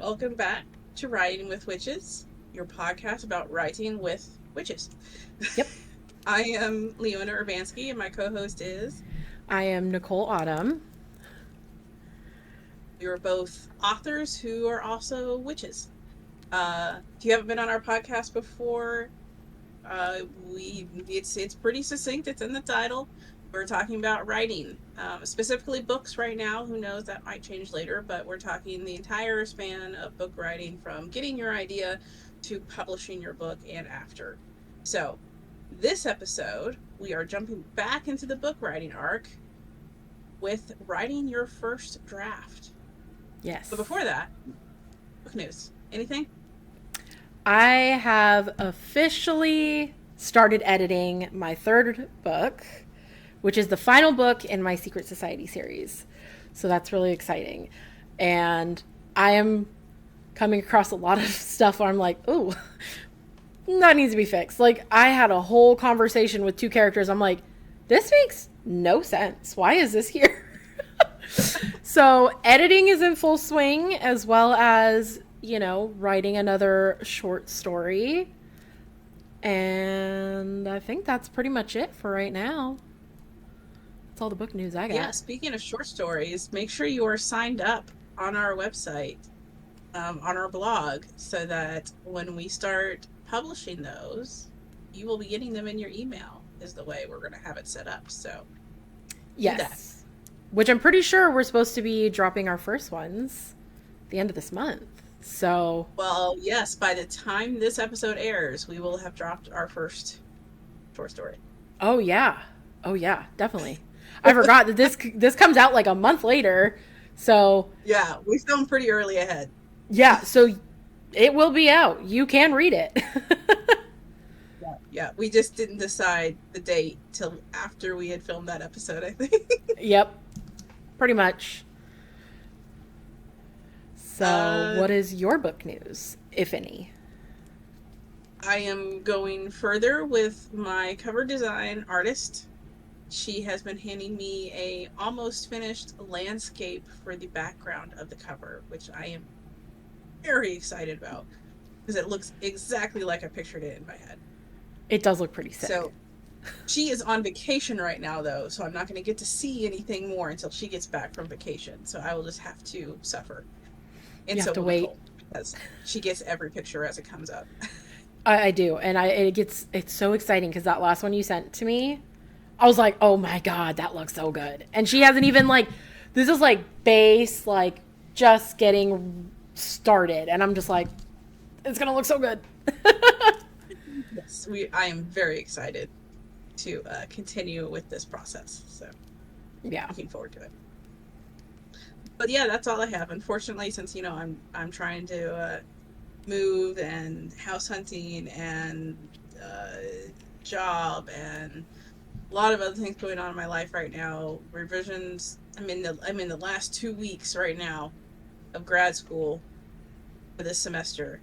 welcome back to Writing with Witches, your podcast about writing with witches. Yep. I am Leona Urbansky, and my co-host is. I am Nicole Autumn. We are both authors who are also witches. If you haven't been on our podcast before, it's pretty succinct. It's in the title. We're talking about writing, specifically books right now. Who knows, that might change later, but we're talking the entire span of book writing, from getting your idea to publishing your book and after. So this episode, we are jumping back into the book writing arc with writing your first draft. Yes. But before that, book news. Anything? I have officially started editing my third book, which is the final book in my Secret Society series. So that's really exciting. And I am coming across a lot of stuff where I'm like, ooh, that needs to be fixed. Like, I had a whole conversation with two characters. I'm like, this makes no sense. Why is this here? So editing is in full swing, as well as, writing another short story. And I think that's pretty much it for right now. That's all the book news I got. Yeah, speaking of short stories, make sure you are signed up on our website, on our blog, so that when we start publishing those, you will be getting them in your email, is the way we're going to have it set up. So, yes. Which I'm pretty sure we're supposed to be dropping our first ones at the end of this month. So, well, yes, by the time this episode airs, we will have dropped our first short story. Oh yeah, definitely. I forgot that this comes out like a month later. So yeah, we filmed pretty early ahead. Yeah, so it will be out. You can read it. Yeah, we just didn't decide the date till after we had filmed that episode, I think. Yep, pretty much. So, what is your book news, if any? I am going further with my cover design artist. She has been handing me a almost finished landscape for the background of the cover, which I am very excited about because it looks exactly like I pictured it in my head. It does look pretty sick. So she is on vacation right now, though, so I'm not going to get to see anything more until she gets back from vacation. So I will just have to suffer. And you have to wait because she gets every picture as it comes up. I do, and it's so exciting because that last one you sent to me, I was like, oh my god, that looks so good. And she hasn't even this is base, just getting started, and I'm just like, it's gonna look so good. Yes, I am very excited to continue with this process. So yeah, looking forward to it. But yeah, that's all I have. Unfortunately, since I'm trying to move and house hunting and job and a lot of other things going on in my life right now. Revisions. I'm in the last 2 weeks right now of grad school for this semester.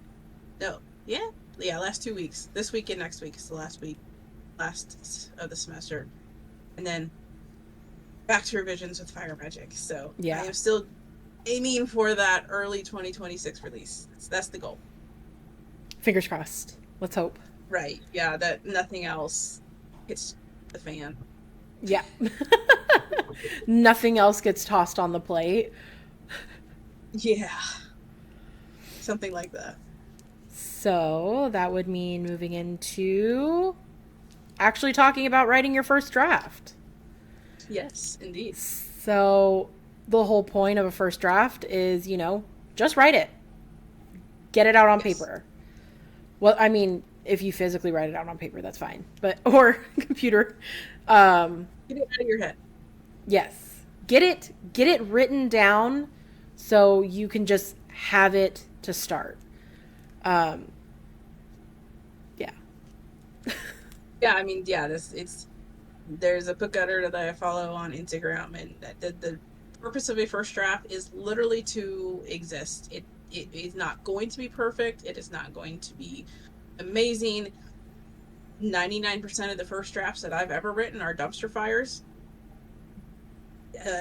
No, yeah, last 2 weeks. This week and next week is the last of the semester, and then back to revisions with Fire Magic. So yeah, I am still aiming for that early 2026 release. That's the goal. Fingers crossed. Let's hope. Right. Yeah, that nothing else hits the fan. Yeah. Nothing else gets tossed on the plate. Yeah. Something like that. So that would mean moving into actually talking about writing your first draft. Yes, indeed. So the whole point of a first draft is, just write it. Get it out on paper. Well, I mean, if you physically write it out on paper, that's fine. Or computer. Get it out of your head. Yes. Get it written down so you can just have it to start. Yeah. Yeah, I mean, yeah, there's a book editor that I follow on Instagram, and the purpose of a first draft is literally to exist. It is not going to be perfect. It is not going to be amazing. 99% of the first drafts that I've ever written are dumpster fires.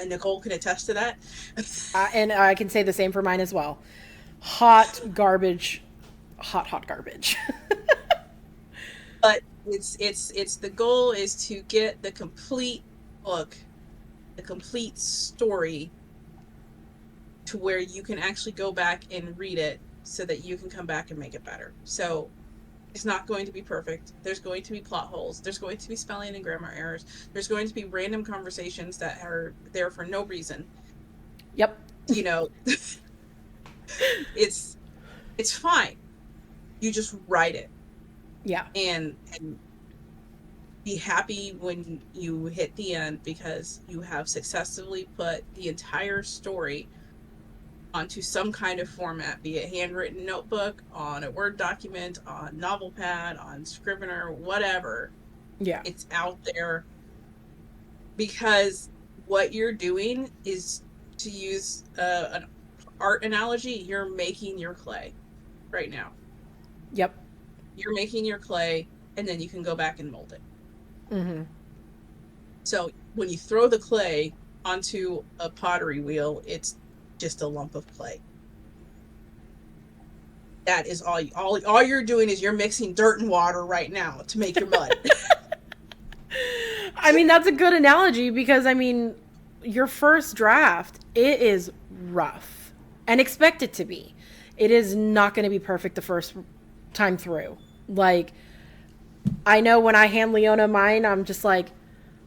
Nicole can attest to that. And I can say the same for mine as well. hot garbage, hot garbage. But it's the goal is to get the complete book, the complete story, to where you can actually go back and read it so that you can come back and make it better. So it's not going to be perfect. There's going to be plot holes. There's going to be spelling and grammar errors. There's going to be random conversations that are there for no reason. Yep. You know, it's fine. You just write it. Yeah. And be happy when you hit the end because you have successfully put the entire story onto some kind of format, be it handwritten notebook, on a Word document, on Novelpad, on Scrivener, whatever. Yeah. It's out there because what you're doing is, to use an art analogy, you're making your clay right now. Yep. You're making your clay, and then you can go back and mold it. Mm-hmm. So when you throw the clay onto a pottery wheel, it's just a lump of clay. That is all you're doing is you're mixing dirt and water right now to make your mud. I mean, that's a good analogy because, I mean, your first draft, it is rough and expect it to be. It is not going to be perfect the first time through. Like, I know when I hand Leona mine, I'm just like,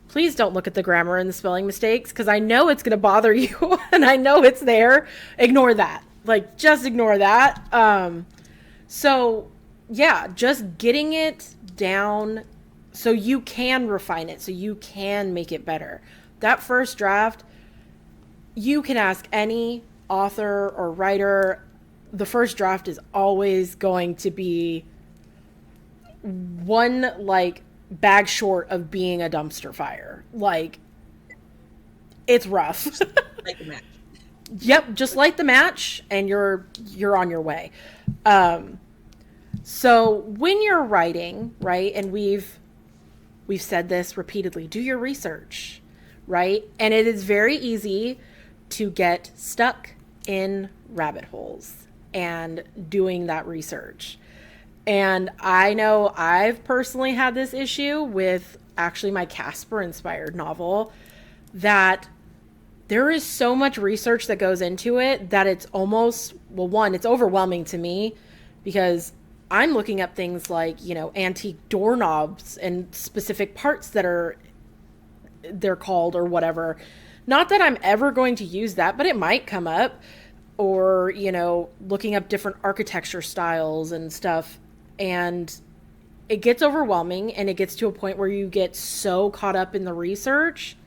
please don't look at the grammar and the spelling mistakes because I know it's going to bother you and I know it's there. Ignore that. Like, just ignore that. So, yeah, just getting it down so you can refine it, so you can make it better. That first draft, you can ask any author or writer. The first draft is always going to be one, like, bag short of being a dumpster fire. Like, it's rough. Like a match. Yep, just like the match, and you're on your way. So when you're writing, right, and we've said this repeatedly, do your research, right? And it is very easy to get stuck in rabbit holes and doing that research. And I know I've personally had this issue with actually my Casper inspired novel, that there is so much research that goes into it that it's almost, well, one, it's overwhelming to me because I'm looking up things like, you know, antique doorknobs and specific parts that they're called or whatever. Not that I'm ever going to use that, but it might come up. Or, you know, looking up different architecture styles and stuff. And it gets overwhelming, and it gets to a point where you get so caught up in the research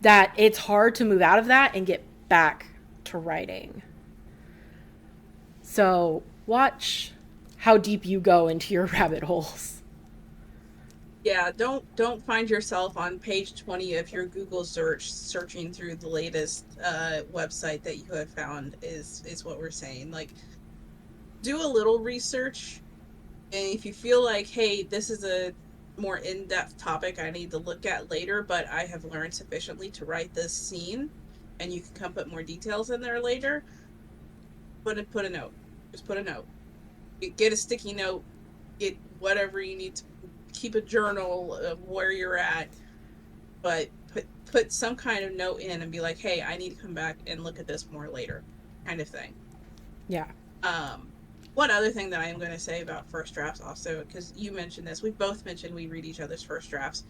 that it's hard to move out of that and get back to writing. So watch how deep you go into your rabbit holes. Yeah, don't find yourself on page 20 of your Google search searching through the latest website that you have found is what we're saying. Like, do a little research, and if you feel like, hey, this is a more in-depth topic I need to look at later, but I have learned sufficiently to write this scene, and you can come put more details in there later, put a note. Just put a note. Get a sticky note. Get whatever you need to. Keep a journal of where you're at, but put some kind of note in and be like, hey, I need to come back and look at this more later, kind of thing. Yeah. One other thing that I am going to say about first drafts also, because you mentioned this, we both mentioned we read each other's first drafts.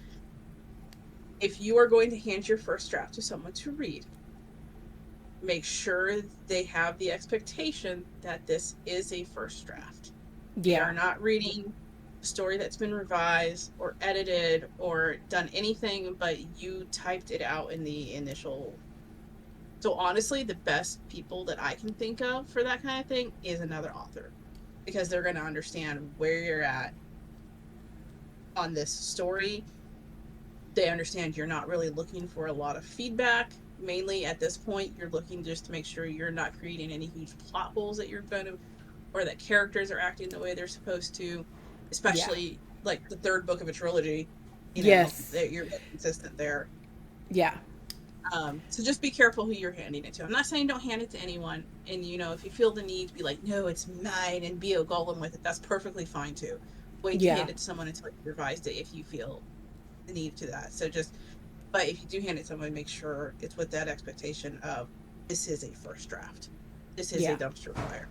If you are going to hand your first draft to someone to read, make sure they have the expectation that this is a first draft. Yeah. They are not reading a story that's been revised or edited or done anything, but you typed it out in the initial. So honestly, the best people that I can think of for that kind of thing is another author, because they're going to understand where you're at on this story. They understand you're not really looking for a lot of feedback. Mainly at this point, you're looking just to make sure you're not creating any huge plot holes that you're going to, or that characters are acting the way they're supposed to, especially like the third book of a trilogy. You know, yes. that you're consistent there. Yeah. So just be careful who you're handing it to. I'm not saying don't hand it to anyone. And if you feel the need to be like, no, it's mine, and be a golem with it, that's perfectly fine too. Wait to Yeah. hand it to someone until you've revised it if you feel the need to that. So but if you do hand it to someone, make sure it's with that expectation of this is a first draft. This is a Yeah. dumpster fire.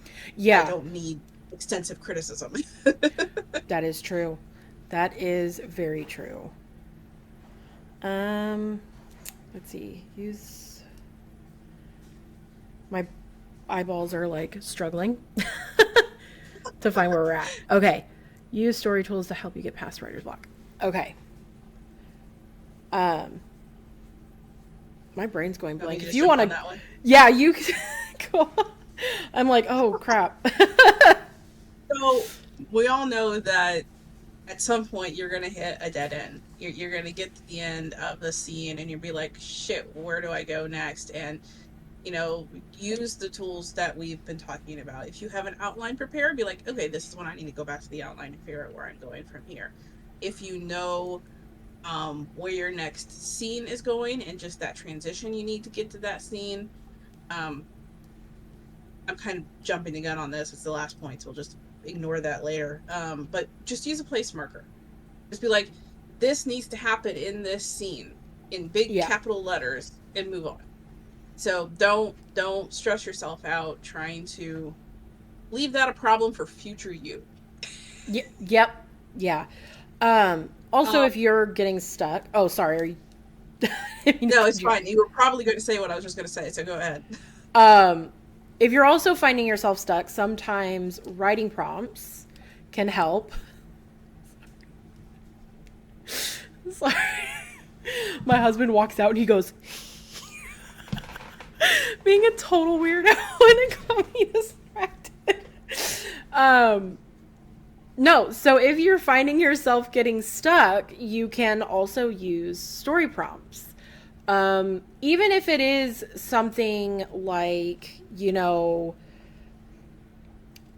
I Yeah. don't need extensive criticism. That is true. That is very true. Um, let's see. Use my eyeballs are like struggling to find where we're at. Okay. Use story tools to help you get past writer's block. Okay. Um, my brain's going Want me blank. to If just you jump want on to, that one? yeah, you go on. I'm like, oh crap. So we all know that at some point you're gonna hit a dead end. You're gonna get to the end of the scene and you'll be like, shit, where do I go next? And use the tools that we've been talking about. If you have an outline prepared, be like, okay, this is when I need to go back to the outline and figure out where I'm going from here. If you know where your next scene is going and just that transition you need to get to that scene, um, I'm kind of jumping the gun on this. It's the last point, so we'll just ignore that later. But just use a place marker. Just be like, this needs to happen in this scene in big Yeah. capital letters and move on. So don't stress yourself out trying to leave that a problem for future you. Yep. Yeah. Also, Um, if you're getting stuck, oh, sorry. Are you, I mean to no, it's cut you fine. You were probably going to say what I was just going to say, so go ahead. off. If you're also finding yourself stuck, sometimes writing prompts can help. Sorry. My husband walks out and he goes, being a total weirdo, and it got me distracted. Um, no, so if you're finding yourself getting stuck, you can also use story prompts. Even if it is something like,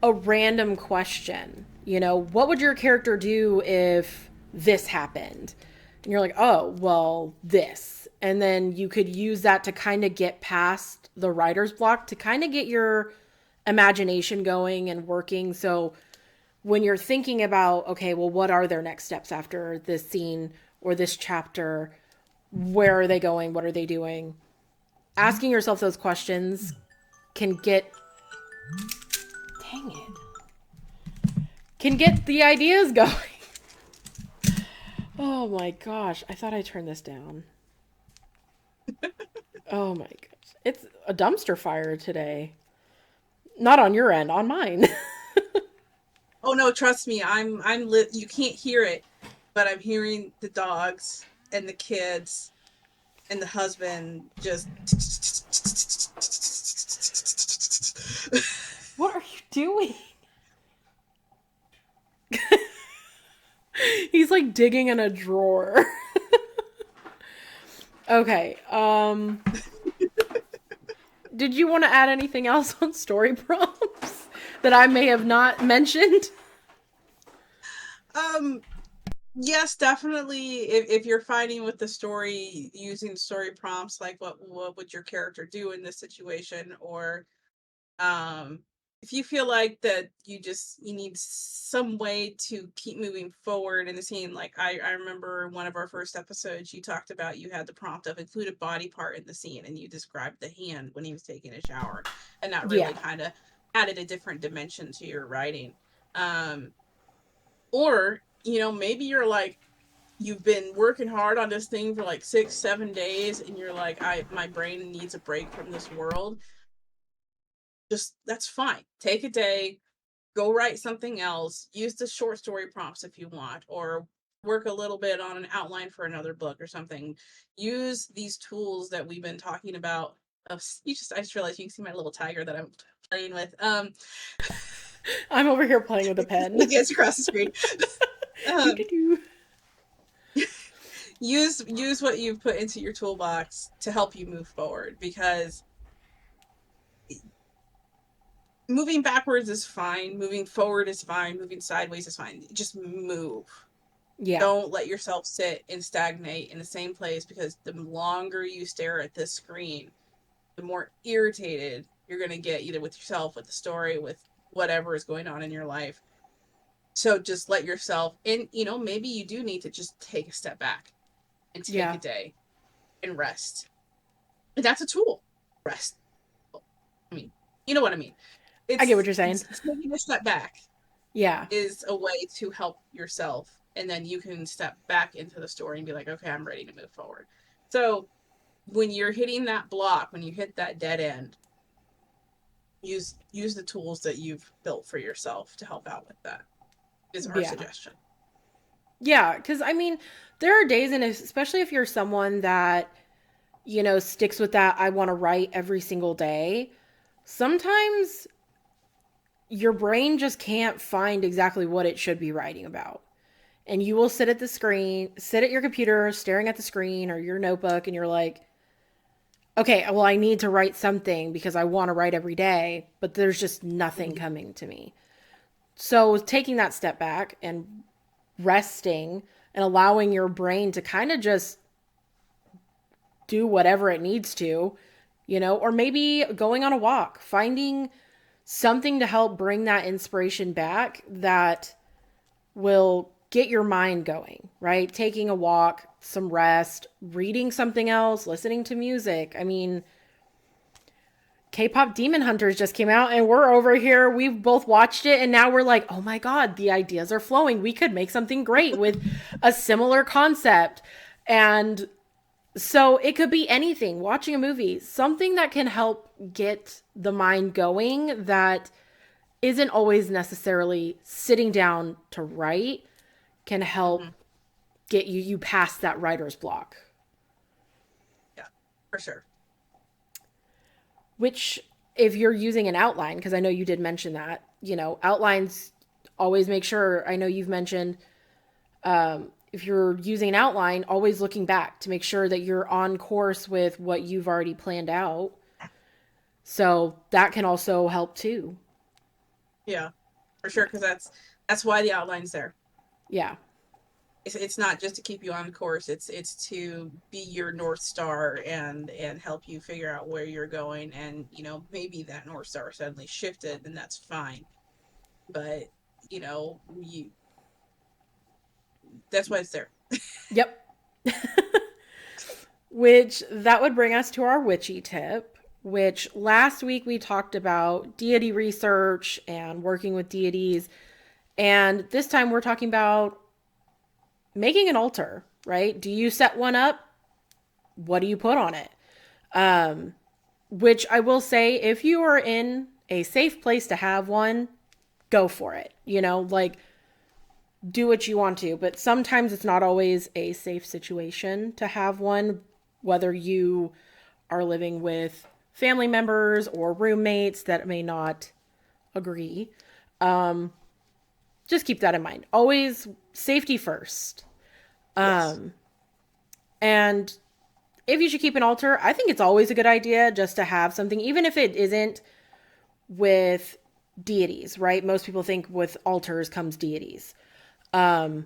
a random question, what would your character do if this happened? And you're like, oh, well, this. And then you could use that to kind of get past the writer's block, to kind of get your imagination going and working. So when you're thinking about, okay, well, what are their next steps after this scene or this chapter? Where are they going? What are they doing? Asking yourself those questions can dang it, can get the ideas going. Oh my gosh, I thought I turned this down. Oh my gosh. It's a dumpster fire today. Not on your end, on mine. Oh no, trust me, I'm lit. You can't hear it, but I'm hearing the dogs and the kids and the husband just. What are you doing? He's like digging in a drawer. Okay. Did you want to add anything else on story prompts that I may have not mentioned? um, yes, definitely. If you're fighting with the story using story prompts, like what would your character do in this situation, or um, if you feel like that you need some way to keep moving forward in the scene. Like I remember one of our first episodes, you talked about you had the prompt of include a body part in the scene, and you described the hand when he was taking a shower, and that Yeah. really kind of added a different dimension to your writing. Um, or maybe you're like, you've been working hard on this thing for like 6 7 days and you're like, my brain needs a break from this world. Just that's fine, take a day, go write something else, use the short story prompts if you want, or work a little bit on an outline for another book or something. Use these tools that we've been talking about. I just realized you can see my little tiger that I'm playing with. I'm over here playing with a He pen. gets across the screen. Do, um, do, do. use what you've put into your toolbox to help you move forward, because moving backwards is fine, moving forward is fine, moving sideways is fine. Just move. Yeah. Don't let yourself sit and stagnate in the same place, because the longer you stare at this screen, the more irritated you're going to get, either with yourself, with the story, with whatever is going on in your life. So just let yourself, and maybe you do need to just take a step back and take a Yeah. day and rest. And that's a tool. Rest. I mean, you know what I mean. I get what It's you're saying. taking a step back Yeah. is a way to help yourself, and then you can step back into the story and be like, okay, I'm ready to move forward. So when you're hitting that block, when you hit that dead end, use the tools that you've built for yourself to help out with that, is our Yeah. suggestion. Yeah. Because, I mean, there are days, and especially if you're someone that, sticks with that, I want to write every single day, sometimes your brain just can't find exactly what it should be writing about. And you will sit at the screen, sit at your computer, staring at the screen or your notebook, and you're like, okay, well, I need to write something because I want to write every day, but there's just nothing Mm-hmm. coming to me. So taking that step back and resting and allowing your brain to kind of just do whatever it needs to, or maybe going on a walk, finding something to help bring that inspiration back that will get your mind going, right? Taking a walk, some rest, reading something else, listening to music. I mean, K-pop Demon Hunters just came out and we're over here. We've both watched it and now we're like, oh my God, the ideas are flowing. We could make something great with a similar concept. And so it could be anything, watching a movie, something that can help get the mind going that isn't always necessarily sitting down to write, can help Mm-hmm. get you past that writer's block. Yeah, for sure. Which, if you're using an outline, because I know you did mention that, outlines, always make sure, I know you've mentioned, if you're using an outline, always looking back to make sure that you're on course with what you've already planned out. So that can also help too. Yeah, for Yeah. sure, because that's why the outline's there. Yeah. It's not just to keep you on course. It's to be your north star, and help you figure out where you're going. And maybe that north star suddenly shifted, and that's fine. But you that's why it's there. Yep. Which that would bring us to our witchy tip, which last week we talked about deity research and working with deities. And this time we're talking about making an altar, right? Do you set one up? What do you put on it? Um, which I will say, if you are in a safe place to have one, go for it. Like, do what you want to. But sometimes it's not always a safe situation to have one, whether you are living with family members or roommates that may not agree. Just keep that in mind. Always safety first. Yes. Um, and if you should keep an altar, I think it's always a good idea just to have something, even if it isn't with deities, right? Most people think with altars comes deities. Um,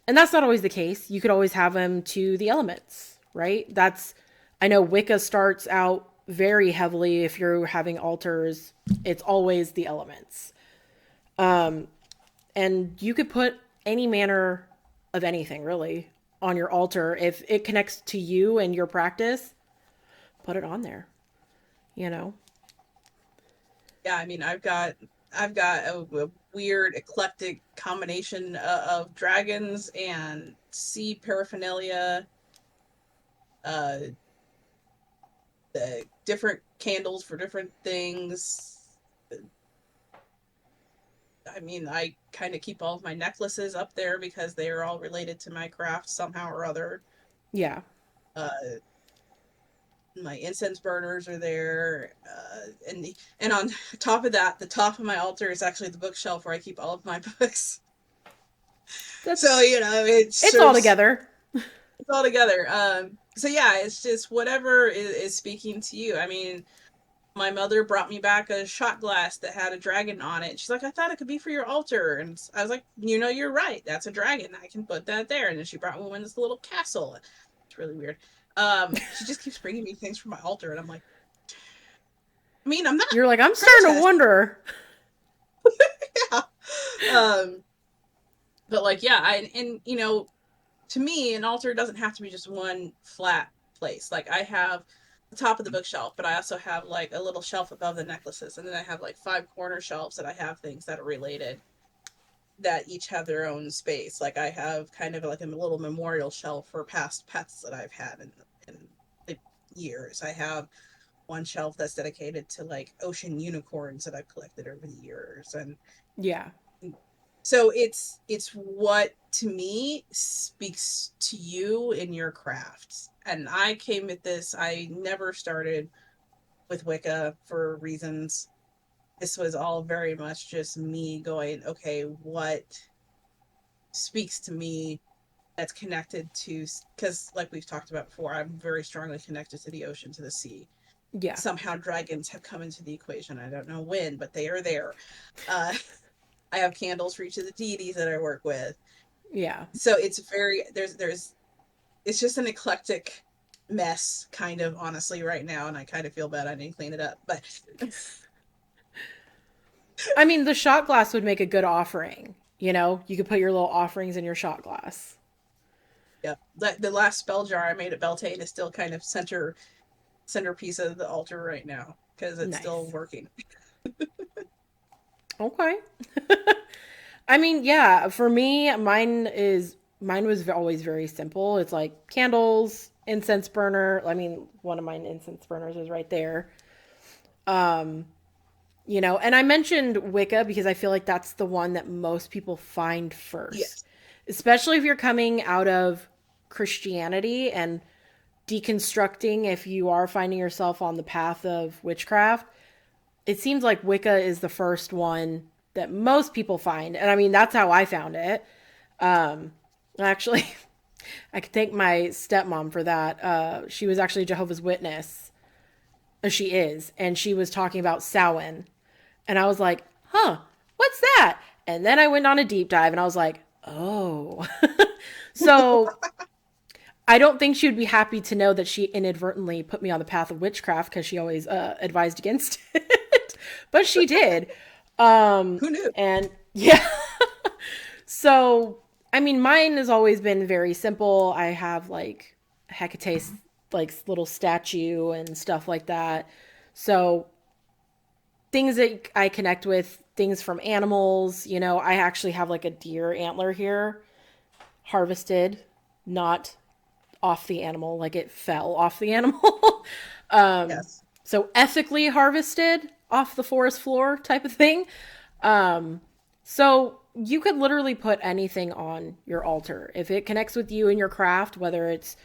and that's not always the case. You could always have them to the elements, right? I know Wicca starts out very heavily. If you're having altars, it's always the elements. And you could put any manner of anything really on your altar. If it connects to you and your practice, put it on there, you know? Yeah, I mean, I've got a weird eclectic combination of dragons and sea paraphernalia, uh, the different candles for different things. I mean, I kind of keep all of my necklaces up there because they are all related to my craft somehow or other. Yeah. Uh, my incense burners are there, and on top of that, the top of my altar is actually the bookshelf where I keep all of my books. So That's it it's all serves together. it's all together. So yeah, it's just whatever is speaking to you. I mean, My mother brought me back a shot glass that had a dragon on it. She's like, I thought it could be for your altar. And I was like, you know, you're right. That's a dragon. I can put that there. And then she brought me one this little castle. It's really weird. She just keeps bringing me things for my altar. And I'm like, I mean, I'm not You're like, I'm starting to protesting. wonder. Yeah. Um, but like, yeah, and you know, to me, an altar doesn't have to be just one flat place. Like I have the top of the bookshelf, but I also have like a little shelf above the necklaces, and then I have like 5 corner shelves that I have things that are related that each have their own space. Like I have kind of like a little memorial shelf for past pets that I've had in the years. I have one shelf that's dedicated to like ocean unicorns that I've collected over the years, and Yeah. so it's what to me speaks to you in your craft. And I came at this, I never started with Wicca for reasons. This was all very much just me going, okay, what speaks to me that's connected to, because like we've talked about before, I'm very strongly connected to the ocean, to the sea. Yeah. Somehow dragons have come into the equation. I don't know when, but they are there. I have candles for each of the deities that I work with. Yeah. So it's very there's it's just an eclectic mess kind of, honestly, right now, and I kind of feel bad I didn't clean it up, but I mean, the shot glass would make a good offering. You know, you could put your little offerings in your shot glass. yeah, the last spell jar I made at Beltane is still kind of centerpiece of the altar right now because it's still Nice. working. Okay. I mean, yeah, for me, mine was always very simple. It's like candles, incense burner. I mean, one of my incense burners is right there. Um, you know, and I mentioned Wicca because I feel like that's the one that most people find first. Yes. Especially if you're coming out of Christianity and deconstructing, if you are finding yourself on the path of witchcraft, it seems like Wicca is the first one that most people find. And I mean, that's how I found it. Um, actually, I could thank my stepmom for that. She was actually a Jehovah's Witness. She is. And she was talking about Samhain. And I was like, huh, what's that? And then I went on a deep dive and I was like, oh. So I don't think she would be happy to know that she inadvertently put me on the path of witchcraft because she always advised against it. But she did. Who knew? And yeah. So, I mean, mine has always been very simple. I have like Hecate's like little statue and stuff like that. So, things that I connect with, things from animals, you know, I actually have like a deer antler here, harvested, not off the animal, like it fell off the animal. Yes. So ethically harvested off the forest floor type of thing. So you could literally put anything on your altar. If it connects with you and your craft, whether it's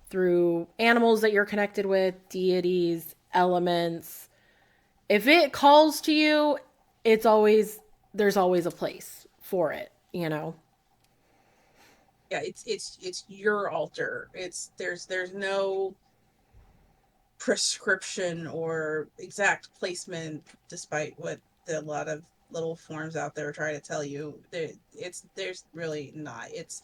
through animals that you're connected with, deities, elements, if it calls to you, it's always, there's always a place for it, you know? Yeah, it's your altar. It's there's no prescription or exact placement, despite what a lot of little forms out there try to tell you. There's really not. It's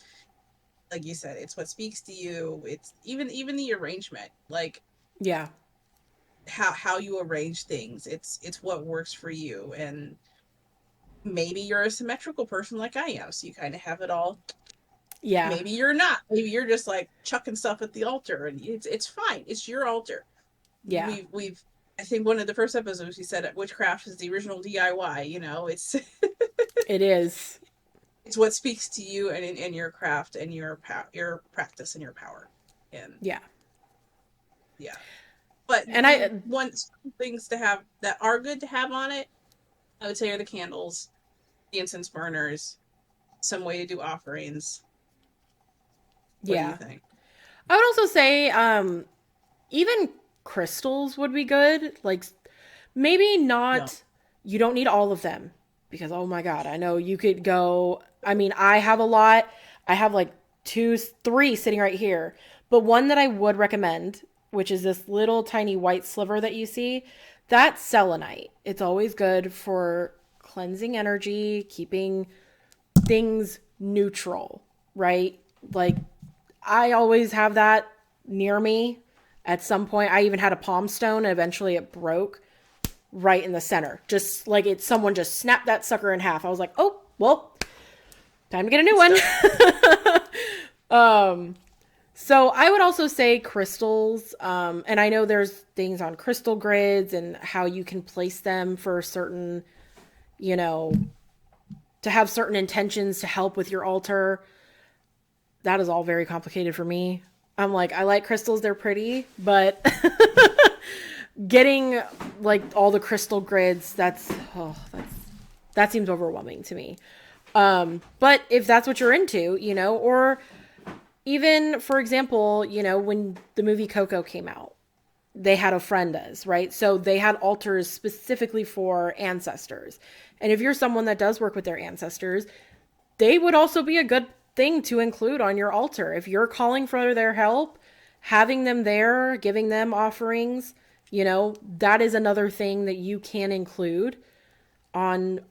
like you said, it's what speaks to you. It's even the arrangement, like Yeah. how you arrange things. It's what works for you, and maybe you're a symmetrical person like I am, so you kind of have it all. Yeah. Maybe you're not. Maybe you're just like chucking stuff at the altar, and it's fine. It's your altar. Yeah. We've I think one of the first episodes we said witchcraft is the original DIY. You know, it's It is. it's what speaks to you and in your craft and your practice and your power. And Yeah. yeah, but And the I, one things to have that are good to have on it, I would say, are the candles, the incense burners, some way to do offerings. What do you yeah. think? I would also say, even crystals would be good. Like, maybe Yeah. not, you don't need all of them because, oh my God, I know you could go. I mean, I have a lot. I have like two, three sitting right here. But one that I would recommend, which is this little tiny white sliver that you see, That's selenite. It's always good for cleansing energy, keeping things neutral, right? Like I always have that near me. At some point, I even had a palm stone, and eventually it broke right in the center. Just like it, someone just snapped that sucker in half. I was like, oh, well, time to get a new one. So I would also say crystals. And I know there's things on crystal grids and how you can place them for certain, you know, to have certain intentions to help with your altar. That is all very complicated for me. I'm like, I like crystals, they're pretty, but getting like all the crystal grids, that seems overwhelming to me. But if that's what you're into, or even for example, when the movie Coco came out, they had ofrendas, right? So they had altars specifically for ancestors. And if you're someone that does work with their ancestors, they would also be a good thing to include on your altar. If you're calling for their help, having them there, giving them offerings, that is another thing that you can include on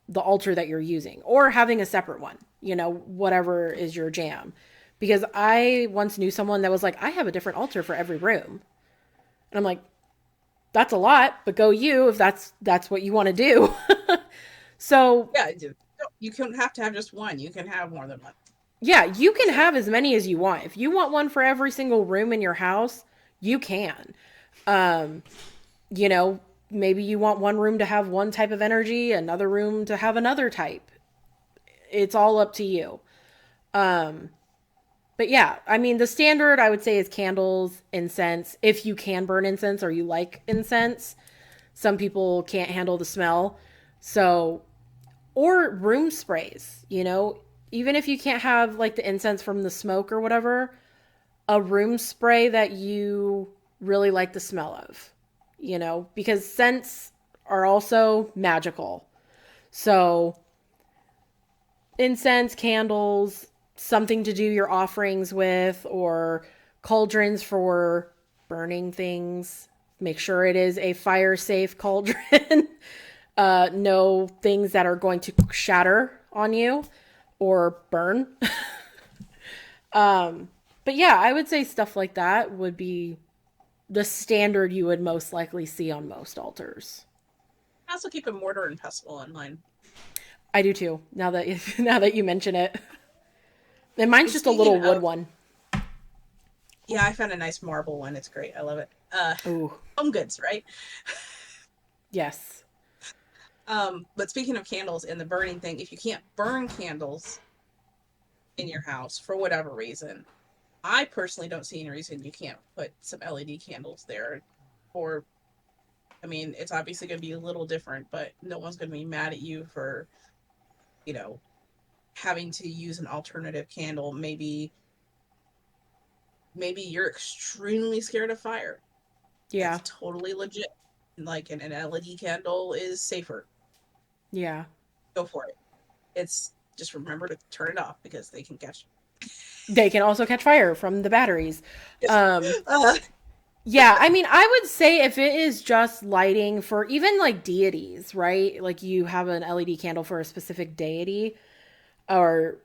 the altar that you're using, or having a separate one, whatever is your jam. Because I once knew someone that was like, I have a different altar for every room. And I'm like, that's a lot, but go you if that's what you want to do. So Yeah, you don't have to have just one. You can have more than one. yeah, you can have as many as you want. If you want one for every single room in your house, you can. Um, you know, maybe you want one room to have one type of energy, another room to have another type. It's all up to you. Um, but yeah, I mean, the standard I would say is candles, incense, if you can burn incense or you like incense. Some people can't handle the smell. So, or room sprays, even if you can't have like the incense from the smoke or whatever, a room spray that you really like the smell of, because scents are also magical. So, incense, candles, something to do your offerings with, or cauldrons for burning things. Make sure it is a fire safe cauldron. No things that are going to shatter on you or burn. But yeah, I would say stuff like that would be the standard you would most likely see on most altars. I also keep a mortar and pestle in mine. I do too. Now that you mention it, and mine's And just a little speaking wood of, one. yeah, I found a nice marble one. It's great. I love it. Ooh, Home goods, right? yes, But speaking of candles and the burning thing, if you can't burn candles in your house for whatever reason, I personally don't see any reason you can't put some LED candles there. Or, I mean, it's obviously going to be a little different, but no one's going to be mad at you for, you know, having to use an alternative candle. Maybe you're extremely scared of fire. yeah, That's totally legit. Like an LED candle is safer. yeah. Go for it. It's just remember to turn it off because they can catch. They can also catch fire from the batteries. Yes. Um, Uh, yeah, I mean, I would say if it is just lighting for even like deities, right? Like you have an LED candle for a specific deity, or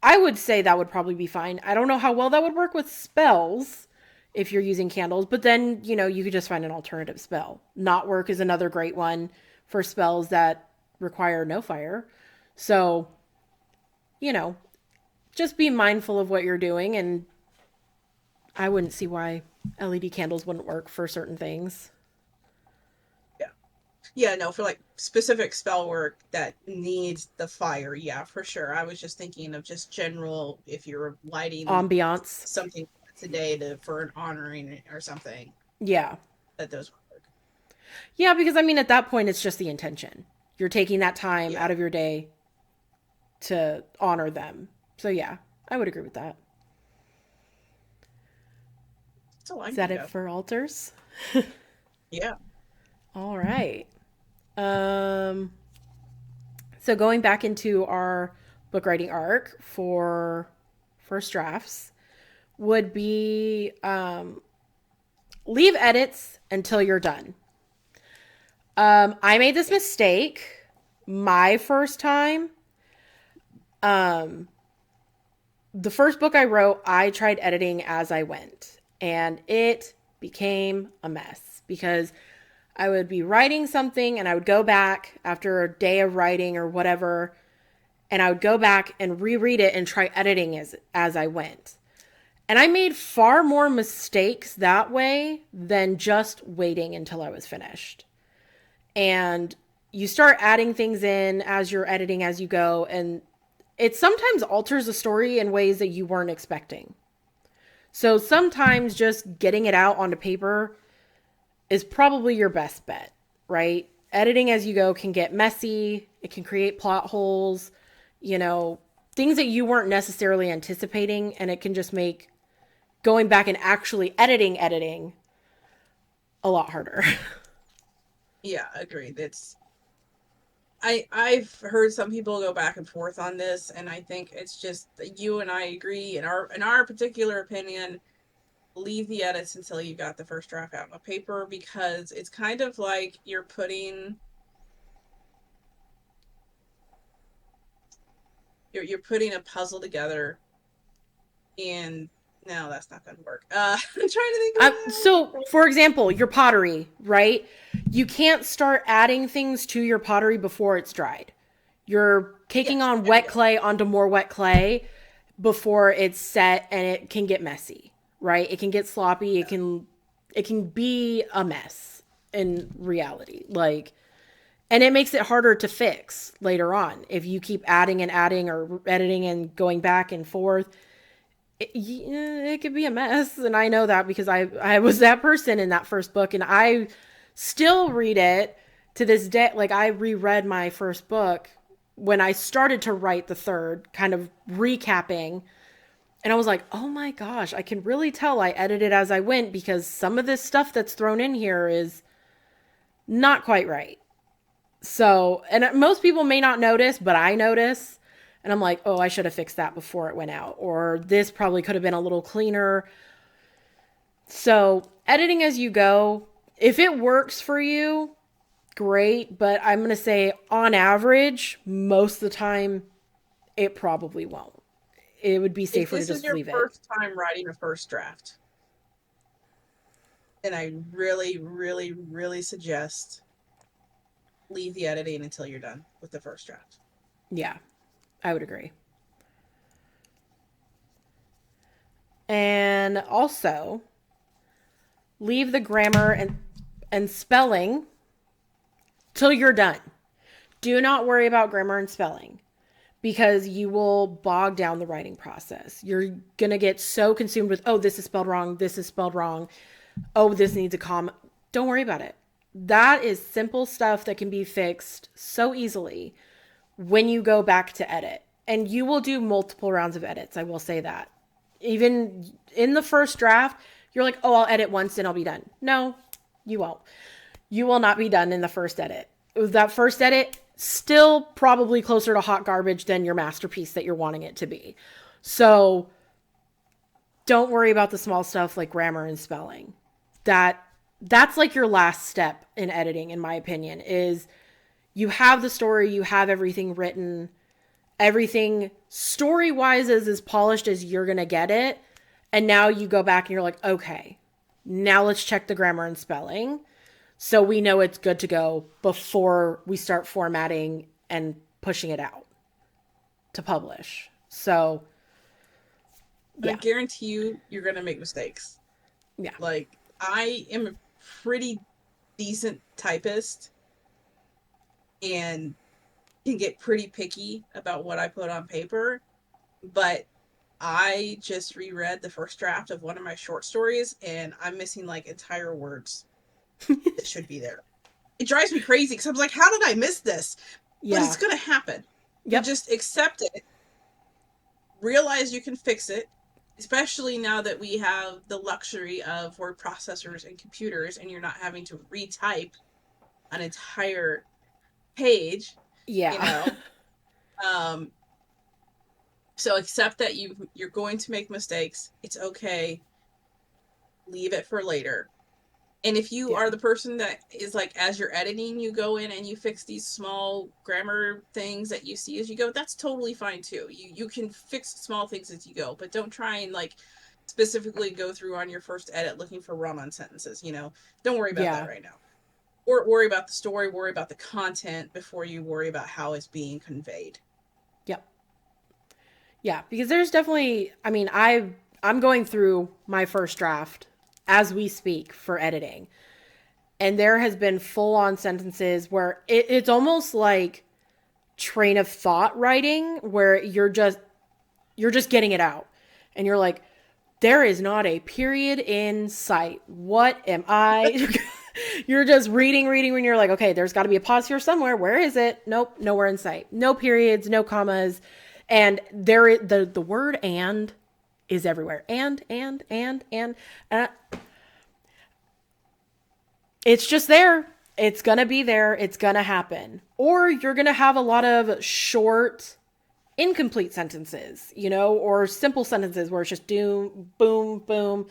I would say that would probably be fine. I don't know how well that would work with spells if you're using candles, but then, you could just find an alternative spell. Not work is another great one for spells that require no fire. So, you know, just be mindful of what you're doing, and I wouldn't see why LED candles wouldn't work for certain things. yeah. Yeah, no, for like specific spell work that needs the fire, yeah, for sure. I was just thinking of just general if you're lighting Ambiance. something today for an honoring or something, Yeah. that those would work. Yeah, because I mean, at that point, it's just the intention. You're taking that time Yeah. out of your day to honor them. So, yeah, I would agree with that. That's all I Is can that think it of. for altars? Yeah. All right. Um, so going back into our book writing arc for first drafts would be leave edits until you're done. I made this mistake my first time. Um, the first book I wrote, I tried editing as I went, and it became a mess because I would be writing something and I would go back after a day of writing or whatever, and I would go back and reread it and try editing as I went. And I made far more mistakes that way than just waiting until I was finished. And you start adding things in as you're editing as you go, and it sometimes alters a story in ways that you weren't expecting. So sometimes just getting it out onto paper is probably your best bet, right? Editing as you go can get messy, it can create plot holes, you know, things that you weren't necessarily anticipating, and it can just make going back and actually editing a lot harder. Yeah, agreed. I've heard some people go back and forth on this, and I think it's just that you and I agree in our particular opinion. Leave the edits until you got the first draft out on paper, because it's kind of like you're putting a puzzle together, and no, that's not going to work. I'm trying to think of So, for example, your pottery, right? You can't start adding things to your pottery before it's dried. You're taking yes, on there we wet go. clay onto more wet clay before it's set, and it can get messy, right? It can get sloppy. It can be a mess in reality. Like, and it makes it harder to fix later on if you keep adding and adding or editing and going back and forth. It could be a mess, and I know that because I was that person in that first book, and I still read it to this day. Like, I reread my first book when I started to write the third, kind of recapping, and I was like, oh my gosh, I can really tell I edited as I went, because some of this stuff that's thrown in here is not quite right. So, and most people may not notice, but I notice. And I'm like, oh, I should have fixed that before it went out. Or this probably could have been a little cleaner. So, editing as you go, if it works for you, great. But I'm going to say, on average, most of the time, it probably won't. It would be If safer to this is just your leave it. first time writing a first draft, then I really, really, really suggest leave the editing until you're done with the first draft. Yeah, I would agree. And also, leave the grammar and spelling till you're done. Do not worry about grammar and spelling, because you will bog down the writing process. You're going to get so consumed with, oh, this is spelled wrong. This is spelled wrong. Oh, this needs a comma. Don't worry about it. That is simple stuff that can be fixed so easily when you go back to edit. And you will do multiple rounds of edits. I will say that. Even in the first draft, you're like, oh, I'll edit once and I'll be done. No, you won't. You will not be done in the first edit. That first edit, still probably closer to hot garbage than your masterpiece that you're wanting it to be. So don't worry about the small stuff like grammar and spelling. That's like your last step in editing, in my opinion, is you have the story, you have everything written, everything story wise is as polished as you're gonna get it. And now you go back and you're like, okay, now let's check the grammar and spelling, so we know it's good to go before we start formatting and pushing it out to publish. So, But I yeah. guarantee you're going to make mistakes. Yeah. Like, I am a pretty decent typist and can get pretty picky about what I put on paper, but I just reread the first draft of one of my short stories, and I'm missing like entire words that should be there. It drives me crazy because I'm like, how did I miss this? But Yeah. it's going to happen. So Yep. just accept it, realize you can fix it, especially now that we have the luxury of word processors and computers, and you're not having to retype an entire page, you Yeah. know. Um, so accept that you're going to make mistakes. It's okay. Leave it for later. And if you Yeah. are the person that is like, as you're editing, you go in and you fix these small grammar things that you see as you go, that's totally fine too. You can fix small things as you go, but don't try and like specifically go through on your first edit looking for run-on sentences, you know. Don't worry about that Yeah. right now. Or worry about the story, worry about the content before you worry about how it's being conveyed. Yep. Yeah, because there's definitely, I mean, I'm going through my first draft as we speak for editing. And there has been full on sentences where it's almost like train of thought writing where you're just getting it out. And you're like, there is not a period in sight. What am I? You're just reading when you're like, okay, there's got to be a pause here somewhere. Where is it? Nope, nowhere in sight. No periods, no commas. And the word and is everywhere. And. It's just there. It's going to be there. It's going to happen. Or you're going to have a lot of short, incomplete sentences, or simple sentences where it's just doom, boom, boom.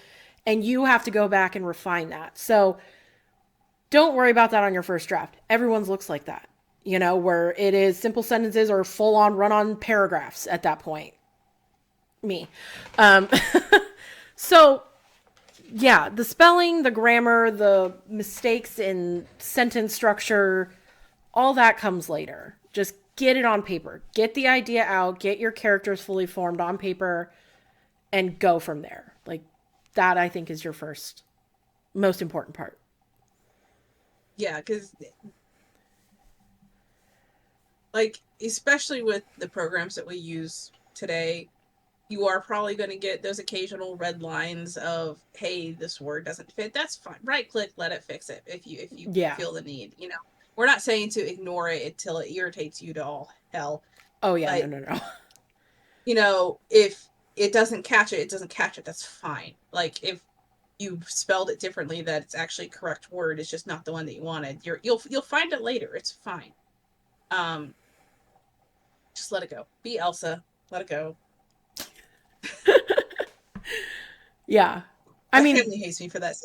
And you have to go back and refine that. So don't worry about that on your first draft. Everyone's looks like that, where it is simple sentences or full on run on paragraphs at that point. Me. Um, so yeah, the spelling, the grammar, the mistakes in sentence structure, all that comes later. Just get it on paper. Get the idea out, get your characters fully formed on paper, and go from there. Like, that I think is your first most important part. Yeah, because like, especially with the programs that we use today, you are probably going to get those occasional red lines of, hey, this word doesn't fit. That's fine. Right click, let it fix it if you Yeah. feel the need. We're not saying to ignore it until it irritates you to all hell. Oh, yeah, no, But no, no. if it doesn't catch it, it doesn't catch it. That's fine. Like, if you spelled it differently, that it's actually correct word, it's just not the one that you wanted. You'll find it later. It's fine. Um, just let it go. Be Elsa. Let it go. Yeah. I My mean, family hates me for that.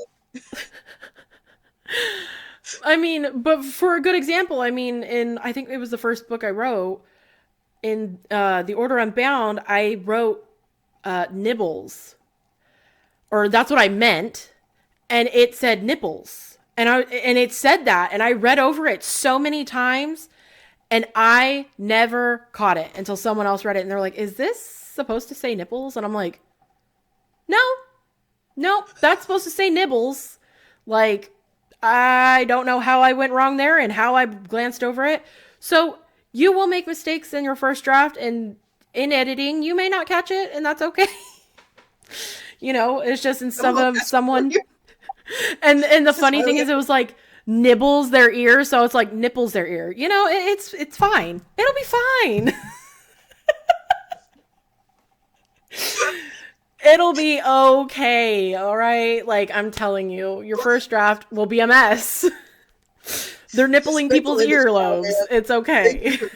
but for a good example, I think it was the first book I wrote, in The Order Unbound, I wrote nibbles, or that's what I meant, and it said nipples, and it said that, and I read over it so many times, and I never caught it until someone else read it, and they're like, "Is this supposed to say nipples?" And I'm like, "No, no, that's supposed to say nibbles." Like, I don't know how I went wrong there and how I glanced over it. So you will make mistakes in your first draft, and in editing, you may not catch it, and that's okay. It's just in some Oh, of that's for someone. you. And the This is funny why thing we is, have it was like nibbles their ear, so it's like nipples their ear. It's fine. It'll be fine. It'll be okay. All right. Like, I'm telling you, your first draft will be a mess. They're nippling sprinkle people's in the shower, earlobes. man. It's Thank you okay. for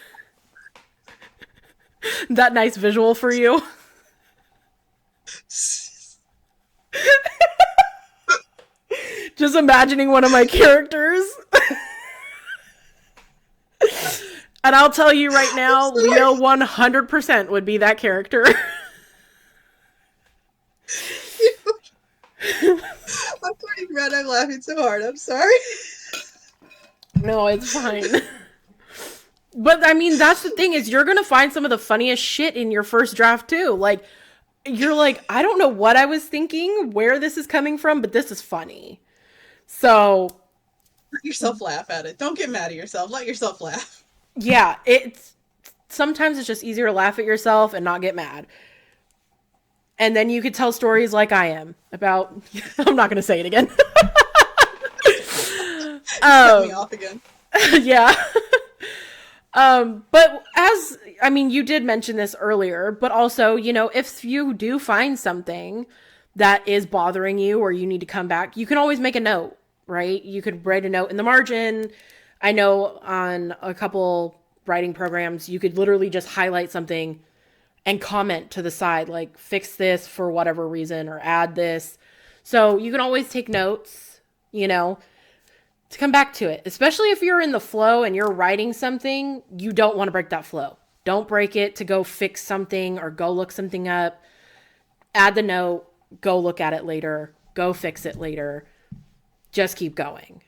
That nice visual for you. Just imagining one of my characters. And I'll tell you right now, Leo 100% would be that character. I'm turning red. I'm laughing so hard. I'm sorry. No, it's fine. But that's the thing, is you're going to find some of the funniest shit in your first draft too. Like, you're like, I don't know what I was thinking, where this is coming from, but this is funny. So, Let yourself laugh at it. Don't get mad at yourself. Let yourself laugh. yeah, sometimes it's just easier to laugh at yourself and not get mad. And then you could tell stories like I am about, I'm not going to say it again. Cut me off again. Yeah. But you did mention this earlier, but also, if you do find something that is bothering you or you need to come back, you can always make a note, right? You could write a note in the margin. I know on a couple writing programs, you could literally just highlight something and comment to the side, like, fix this for whatever reason or add this. So you can always take notes. you know, to come back to it. Especially if you're in the flow and you're writing something, you don't want to break that flow. Don't break it to go fix something or go look something up. Add the note, go look at it later, go fix it later. Just keep going.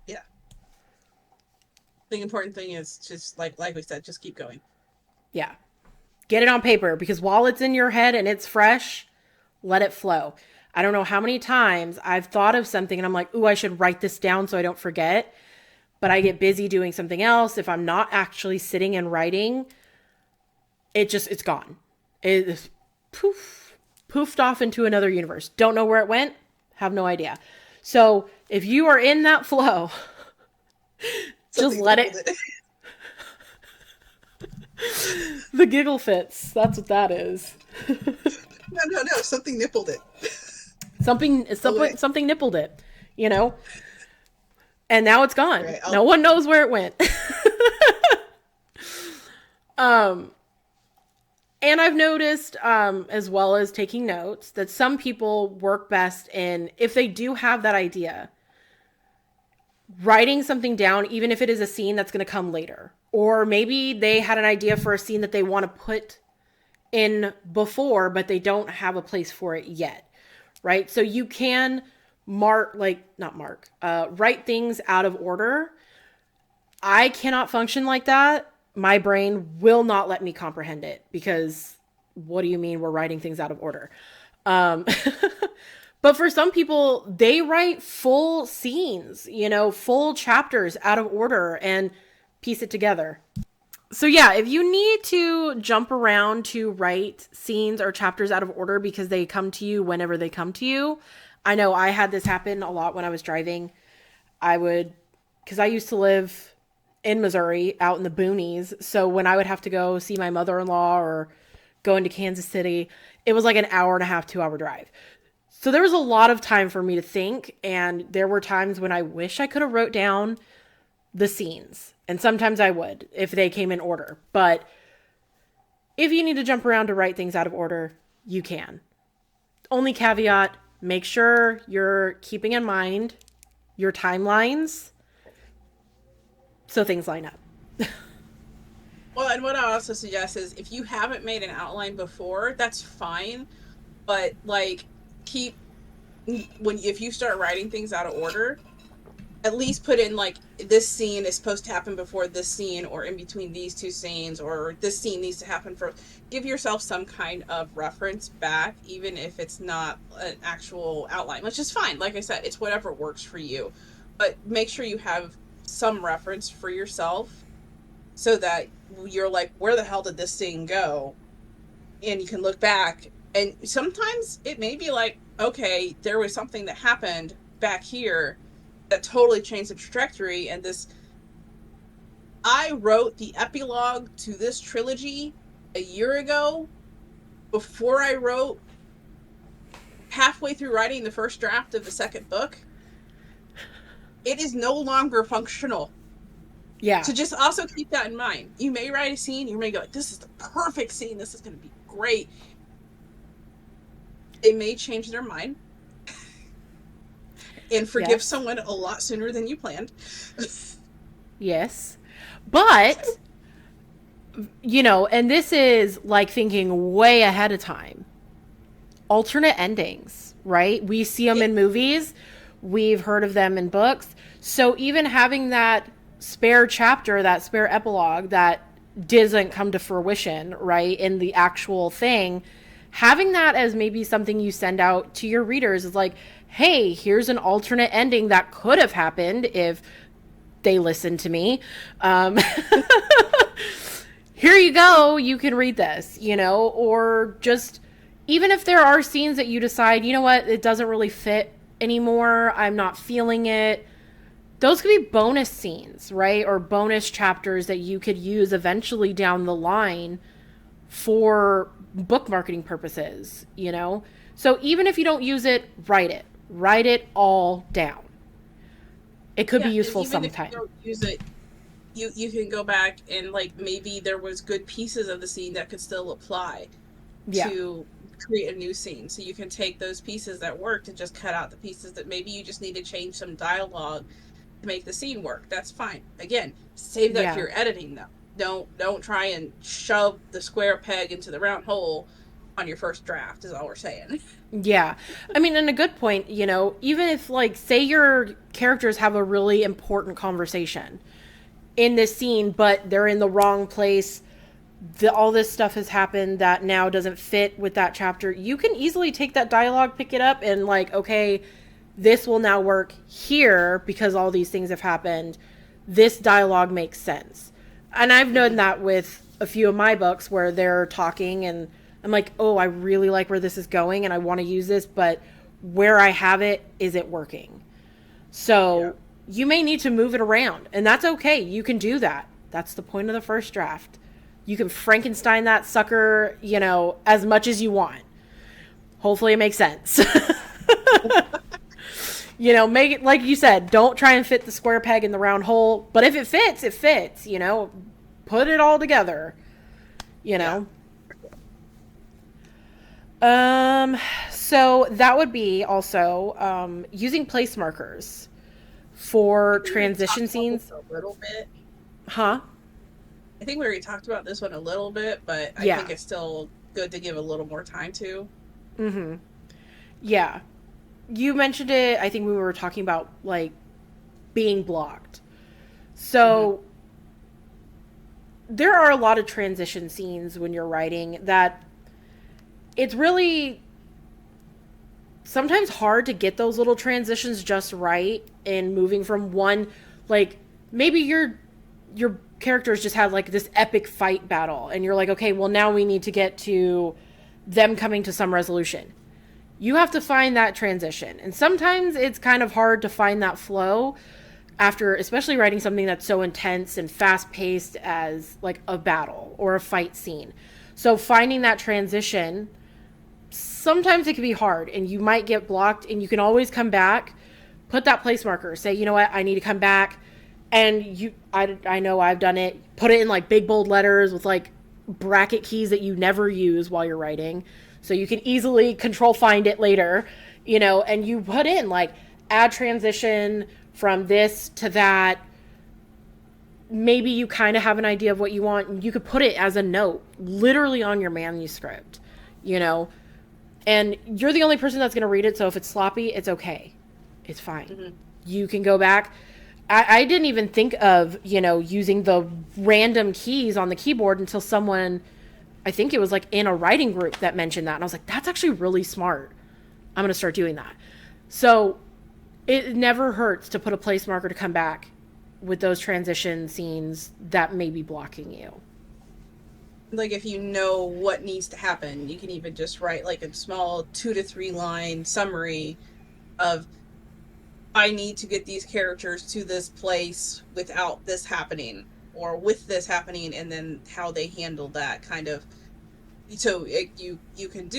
Yeah. The important thing is just like we said, just keep going. Yeah. Get it on paper, because while it's in your head and it's fresh, let it flow. I don't know how many times I've thought of something and I'm like, ooh, I should write this down so I don't forget. But I get busy doing something else. If I'm not actually sitting and writing, it's gone. It's poofed off into another universe. Don't know where it went. Have no idea. So if you are in that flow, just let it. The giggle fits. That's what that is. No. Something nippled it. Something nippled it, you know? And now it's gone. Right, no one knows where it went. And I've noticed, as well as taking notes, that some people work best in, if they do have that idea, writing something down, even if it is a scene that's going to come later. Or maybe they had an idea for a scene that they want to put in before, but they don't have a place for it yet, right? So you can write things out of order. I cannot function like that. My brain will not let me comprehend it, because what do you mean we're writing things out of order? But for some people, they write full scenes, full chapters out of order and piece it together. So yeah, if you need to jump around to write scenes or chapters out of order because they come to you whenever they come to you. I know I had this happen a lot when I was driving. Because I used to live in Missouri, out in the boonies. So when I would have to go see my mother-in-law or go into Kansas City, it was like an hour and a half, 2-hour drive. So there was a lot of time for me to think. And there were times when I wish I could have wrote down the scenes. And sometimes I would, if they came in order. But if you need to jump around to write things out of order, you can. Only caveat, make sure you're keeping in mind your timelines so things line up. Well, and what I also suggest is, if you haven't made an outline before, that's fine. But if you start writing things out of order, at least put in this scene is supposed to happen before this scene, or in between these two scenes, or this scene needs to happen first. Give yourself some kind of reference back, even if it's not an actual outline, which is fine. Like I said, it's whatever works for you. But make sure you have some reference for yourself so that you're like, where the hell did this scene go? And you can look back, and sometimes it may be like, okay, there was something that happened back here that totally changed the trajectory. And I wrote the epilogue to this trilogy a year ago, before I wrote halfway through writing the first draft of the second book. It is no longer functional. Yeah. So just also keep that in mind. You may write a scene, you may go, this is the perfect scene, this is going to be great. They may change their mind and forgive someone a lot sooner than you planned. Yes. But, and this is like thinking way ahead of time. Alternate endings, right? We see them in movies. We've heard of them in books. So even having that spare chapter, that spare epilogue that doesn't come to fruition, right, in the actual thing, having that as maybe something you send out to your readers is like, hey, here's an alternate ending that could have happened if they listened to me. Here you go. You can read this, or just, even if there are scenes that you decide, you know what, it doesn't really fit anymore, I'm not feeling it. Those could be bonus scenes, right? Or bonus chapters that you could use eventually down the line for book marketing purposes, So even if you don't use it, write it. Write it all down. It could be useful sometime. If you don't use it, you can go back and maybe there was good pieces of the scene that could still apply to create a new scene. So you can take those pieces that worked and just cut out the pieces that maybe you just need to change some dialogue to make the scene work. That's fine. Again, save that for Yeah. your editing though. Don't try and shove the square peg into the round hole on your first draft is all we're saying. Yeah. I mean, and a good point, even if, like, say your characters have a really important conversation in this scene, but they're in the wrong place, all this stuff has happened that now doesn't fit with that chapter, you can easily take that dialogue, pick it up, and, like, okay, this will now work here because all these things have happened. This dialogue makes sense. And I've known that with a few of my books where they're talking and I'm like, oh, I really like where this is going and I want to use this, but where I have it isn't working. So you may need to move it around, and that's okay. You can do that. That's the point of the first draft. You can Frankenstein that sucker, as much as you want. Hopefully it makes sense. Make it, like you said, don't try and fit the square peg in the round hole. But if it fits, it fits, put it all together, Yeah. So that would be also, using place markers for transition scenes. A little bit. Huh? I think we already talked about this one a little bit, but I think it's still good to give a little more time to. Mm-hmm. Yeah. You mentioned it, I think we were talking about, like, being blocked. So there are a lot of transition scenes when you're writing that it's really sometimes hard to get those little transitions just right and moving from one, like, maybe your characters just had, like, this epic fight battle and you're like, okay, well, now we need to get to them coming to some resolution. You have to find that transition. And sometimes it's kind of hard to find that flow after, especially writing something that's so intense and fast paced as, like, a battle or a fight scene. So finding that transition, sometimes it can be hard and you might get blocked, and you can always come back, put that place marker, say, you know what, I need to come back. And I know I've done it, put it in, like, big bold letters with, like, bracket keys that you never use while you're writing. So you can easily control find it later, and you put in, like, add transition from this to that. Maybe you kind of have an idea of what you want, and you could put it as a note literally on your manuscript, and you're the only person that's going to read it. So if it's sloppy, it's okay. It's fine. Mm-hmm. You can go back. I didn't even think of, using the random keys on the keyboard until someone, I think it was, like, in a writing group that mentioned that. And I was like, that's actually really smart. I'm going to start doing that. So it never hurts to put a place marker to come back with those transition scenes that may be blocking you. Like, if you know what needs to happen, you can even just write, like, a small 2 to 3 line summary of, I need to get these characters to this place without this happening, or with this happening, and then how they handle that kind of. So you can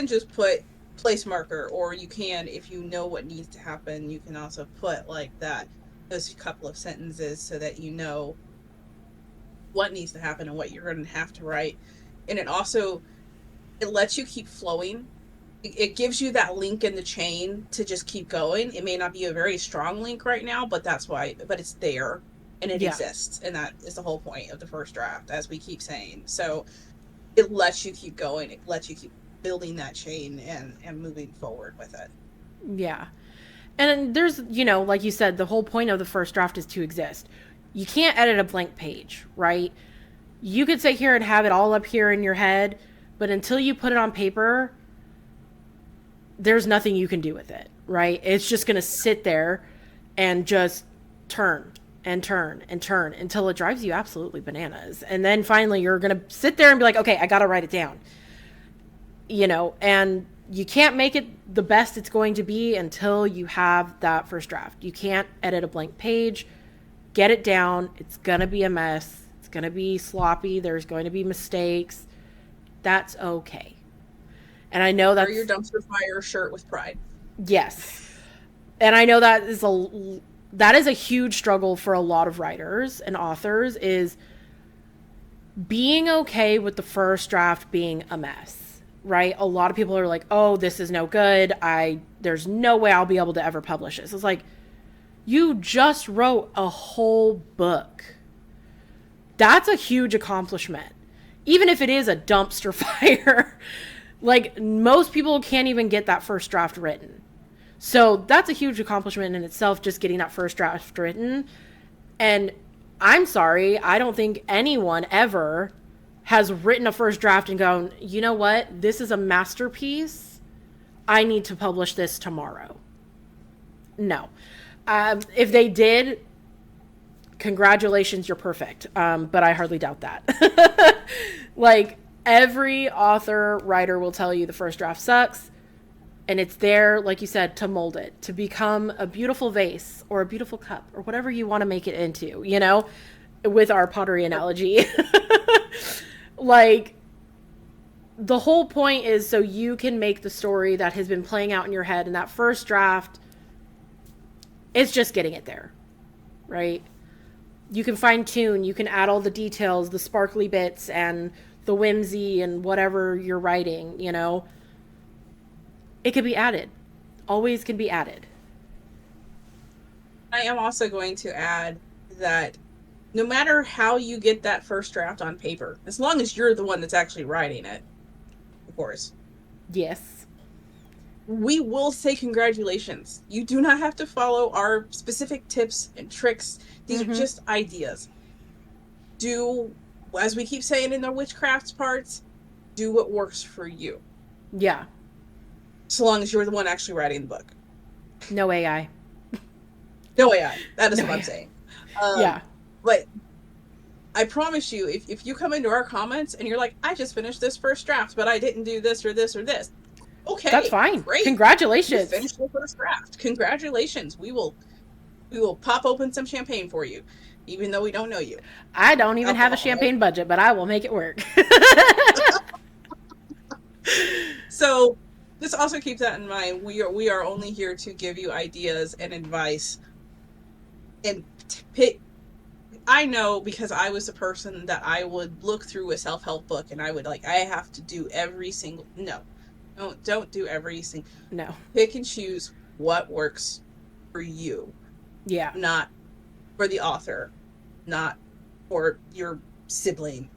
just put place marker, or you can, if you know what needs to happen, you can also put, like, those couple of sentences so that you know what needs to happen and what you're going to have to write. And it lets you keep flowing. It gives you that link in the chain to just keep going. It may not be a very strong link right now, but but it's there and it exists. And that is the whole point of the first draft, as we keep saying. So it lets you keep going. It lets you keep building that chain and moving forward with it. Yeah. And there's, like you said, the whole point of the first draft is to exist. You can't edit a blank page, right? You could sit here and have it all up here in your head, but until you put it on paper, there's nothing you can do with it, right? It's just going to sit there and just turn and turn and turn until it drives you absolutely bananas. And then finally you're going to sit there and be like, okay, I got to write it down. And you can't make it the best it's going to be until you have that first draft. You can't edit a blank page. Get it down. It's going to be a mess. It's going to be sloppy. There's going to be mistakes. That's okay. And I know that's... Wear your dumpster fire shirt with pride. Yes. And I know that is a huge struggle for a lot of writers and authors, is being okay with the first draft being a mess. right? A lot of people are like, oh, this is no good. There's no way I'll be able to ever publish this. It's like, you just wrote a whole book. That's a huge accomplishment. Even if it is a dumpster fire, like most people can't even get that first draft written. So that's a huge accomplishment in itself, just getting that first draft written. And I'm sorry, I don't think anyone ever has written a first draft and gone, you know what? This is a masterpiece. I need to publish this tomorrow. No. If they did, congratulations, you're perfect. But I hardly doubt that. Like, every author, writer will tell you the first draft sucks. And it's there, like you said, to mold it, to become a beautiful vase or a beautiful cup or whatever you want to make it into, you know, with our pottery analogy. Like, the whole point is so you can make the story that has been playing out in your head. And that first draft is just getting it there, right? You can fine tune, you can add all the details, the sparkly bits and the whimsy and whatever you're writing, you know. It could be added. Always can be added. I am also going to add that no matter how you get that first draft on paper, as long as you're the one that's actually writing it, of course. Yes. We will say congratulations. You do not have to follow our specific tips and tricks. These are just ideas. Do, as we keep saying in the witchcraft parts, do what works for you. Yeah. So long as you're the one actually writing the book. No AI. No AI. That is what I'm saying. Yeah. But I promise you, if you come into our comments and you're like, I just finished this first draft, but I didn't do this or this or this. Okay. That's fine. Great. Congratulations. You finished the first draft. Congratulations. We will pop open some champagne for you, even though we don't know you. I don't even have a champagne budget, but I will make it work. So just also keep that in mind. We are only here to give you ideas and advice. And I know, because I was a person that I would look through a self-help book and I would I have to do every single, no. Don't do every single. No. Pick and choose what works for you. Yeah. Not for the author, not for your sibling.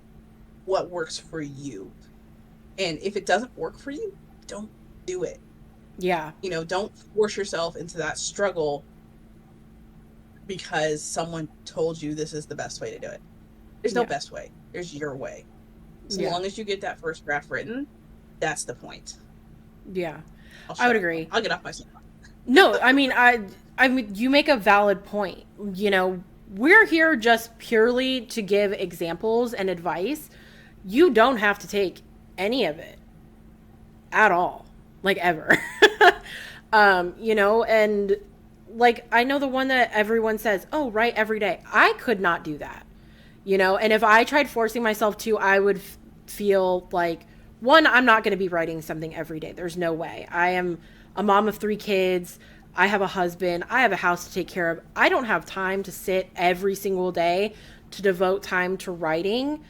What works for you. And if it doesn't work for you, don't do it. Yeah. You know, don't force yourself into that struggle because someone told you this is the best way to do it. There's no best way. There's your way. So long as you get that first draft written, that's the point. Yeah. I would agree. I'll get off my soapbox. No, I mean, you make a valid point. You know, we're here just purely to give examples and advice. You don't have to take any of it at all, like ever. You know, and like, I know the one that everyone says, oh, write every day. I could not do that, you know, and if I tried forcing myself to, I would feel like, one, I'm not going to be writing something every day. There's no way. I am a mom of 3 kids. I have a husband. I have a house to take care of. I don't have time to sit every single day to devote time to writing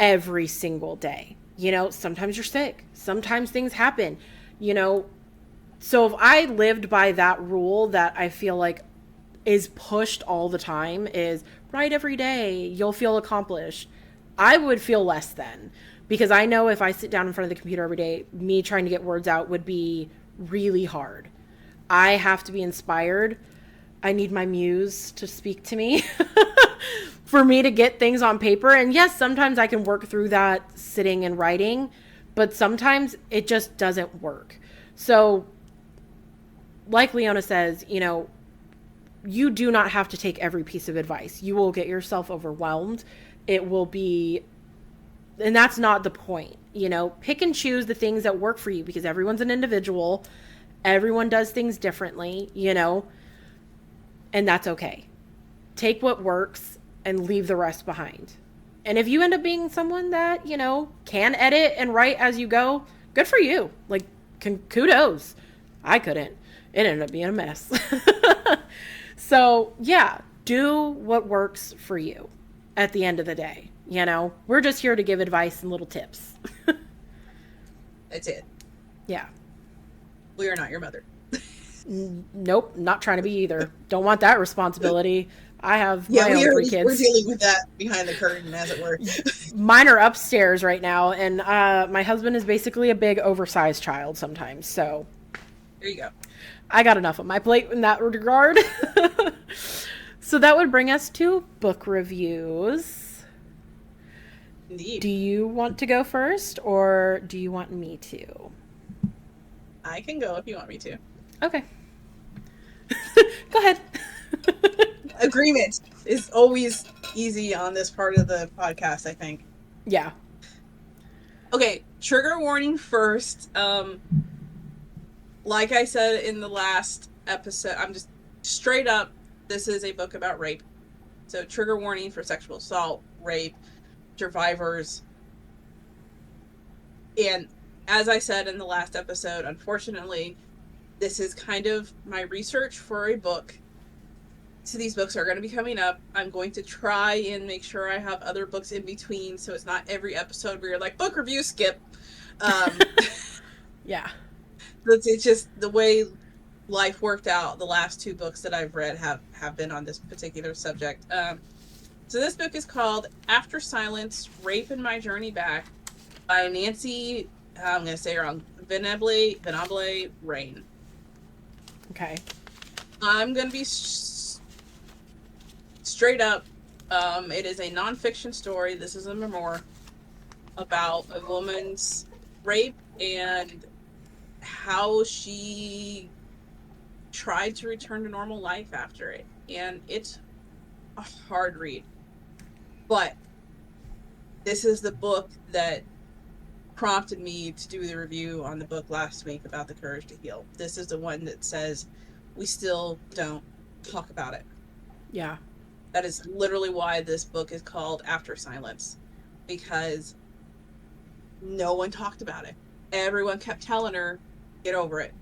every single day. You know, sometimes you're sick. Sometimes things happen, you know. So if I lived by that rule that I feel like is pushed all the time, is write every day, you'll feel accomplished, I would feel less than. Because I know if I sit down in front of the computer every day, me trying to get words out would be really hard. I have to be inspired. I need my muse to speak to me for me to get things on paper. And yes, sometimes I can work through that sitting and writing, but sometimes it just doesn't work. So, like Leona says, you know, you do not have to take every piece of advice. You will get yourself overwhelmed. It will be... And that's not the point, you know. Pick and choose the things that work for you, because everyone's an individual. Everyone does things differently, you know, and that's okay. Take what works and leave the rest behind. And if you end up being someone that, you know, can edit and write as you go, good for you. Like, kudos. I couldn't. It ended up being a mess. So, yeah, do what works for you at the end of the day. You know, we're just here to give advice and little tips. That's it. Yeah. We are not your mother. Nope, not trying to be either. Don't want that responsibility. I have Yeah, my own three we're kids. dealing with that behind the curtain, as it were. Mine are upstairs right now, and my husband is basically a big, oversized child sometimes. So There you go. I got enough on my plate in that regard. So that would bring us to book reviews. Indeed. Do you want to go first, or do you want me to? I can go if you want me to. Okay. Go ahead. Agreement is always easy on this part of the podcast, I think. Yeah. Okay, trigger warning first. Like I said in the last episode, I'm just straight up, this is a book about rape. So trigger warning for sexual assault, rape, survivors. And as I said in the last episode, unfortunately, this is kind of my research for a book. So these books are going to be coming up. I'm going to try and make sure I have other books in between, so it's not every episode where you're like, book review, skip. Yeah. It's just the way life worked out. The last two books that I've read have been on this particular subject. So this book is called After Silence, Rape and My Journey Back by Nancy, I'm going to say it wrong, Venable Rain. Okay. I'm going to be straight up. It is a nonfiction story. This is a memoir about a woman's rape and how she tried to return to normal life after it. And it's a hard read. But this is the book that prompted me to do the review on the book last week about The Courage to Heal. This is the one that says we still don't talk about it. Yeah. That is literally why this book is called After Silence, because no one talked about it. Everyone kept telling her, get over it,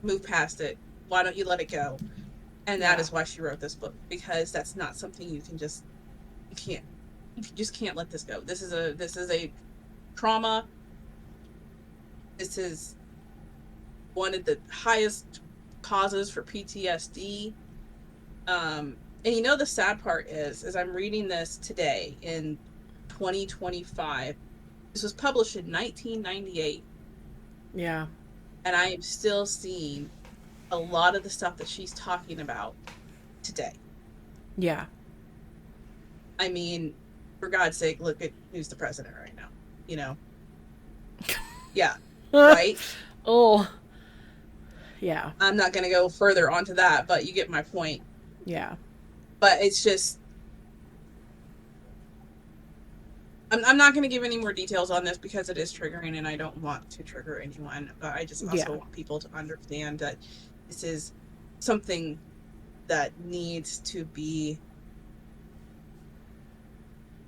move past it, why don't you let it go? And that is why she wrote this book, because that's not something you just can't let this go. This is a trauma. This is one of the highest causes for PTSD. And you know, the sad part is I'm reading this today in 2025. This was published in 1998. Yeah. And I am still seeing a lot of the stuff that she's talking about today. Yeah. I mean, for God's sake, look at who's the president right now. You know? Yeah. Right? Oh. Yeah. I'm not going to go further onto that, but you get my point. Yeah. But it's just, I'm not going to give any more details on this because it is triggering and I don't want to trigger anyone. But I just also want people to understand that this is something that needs to be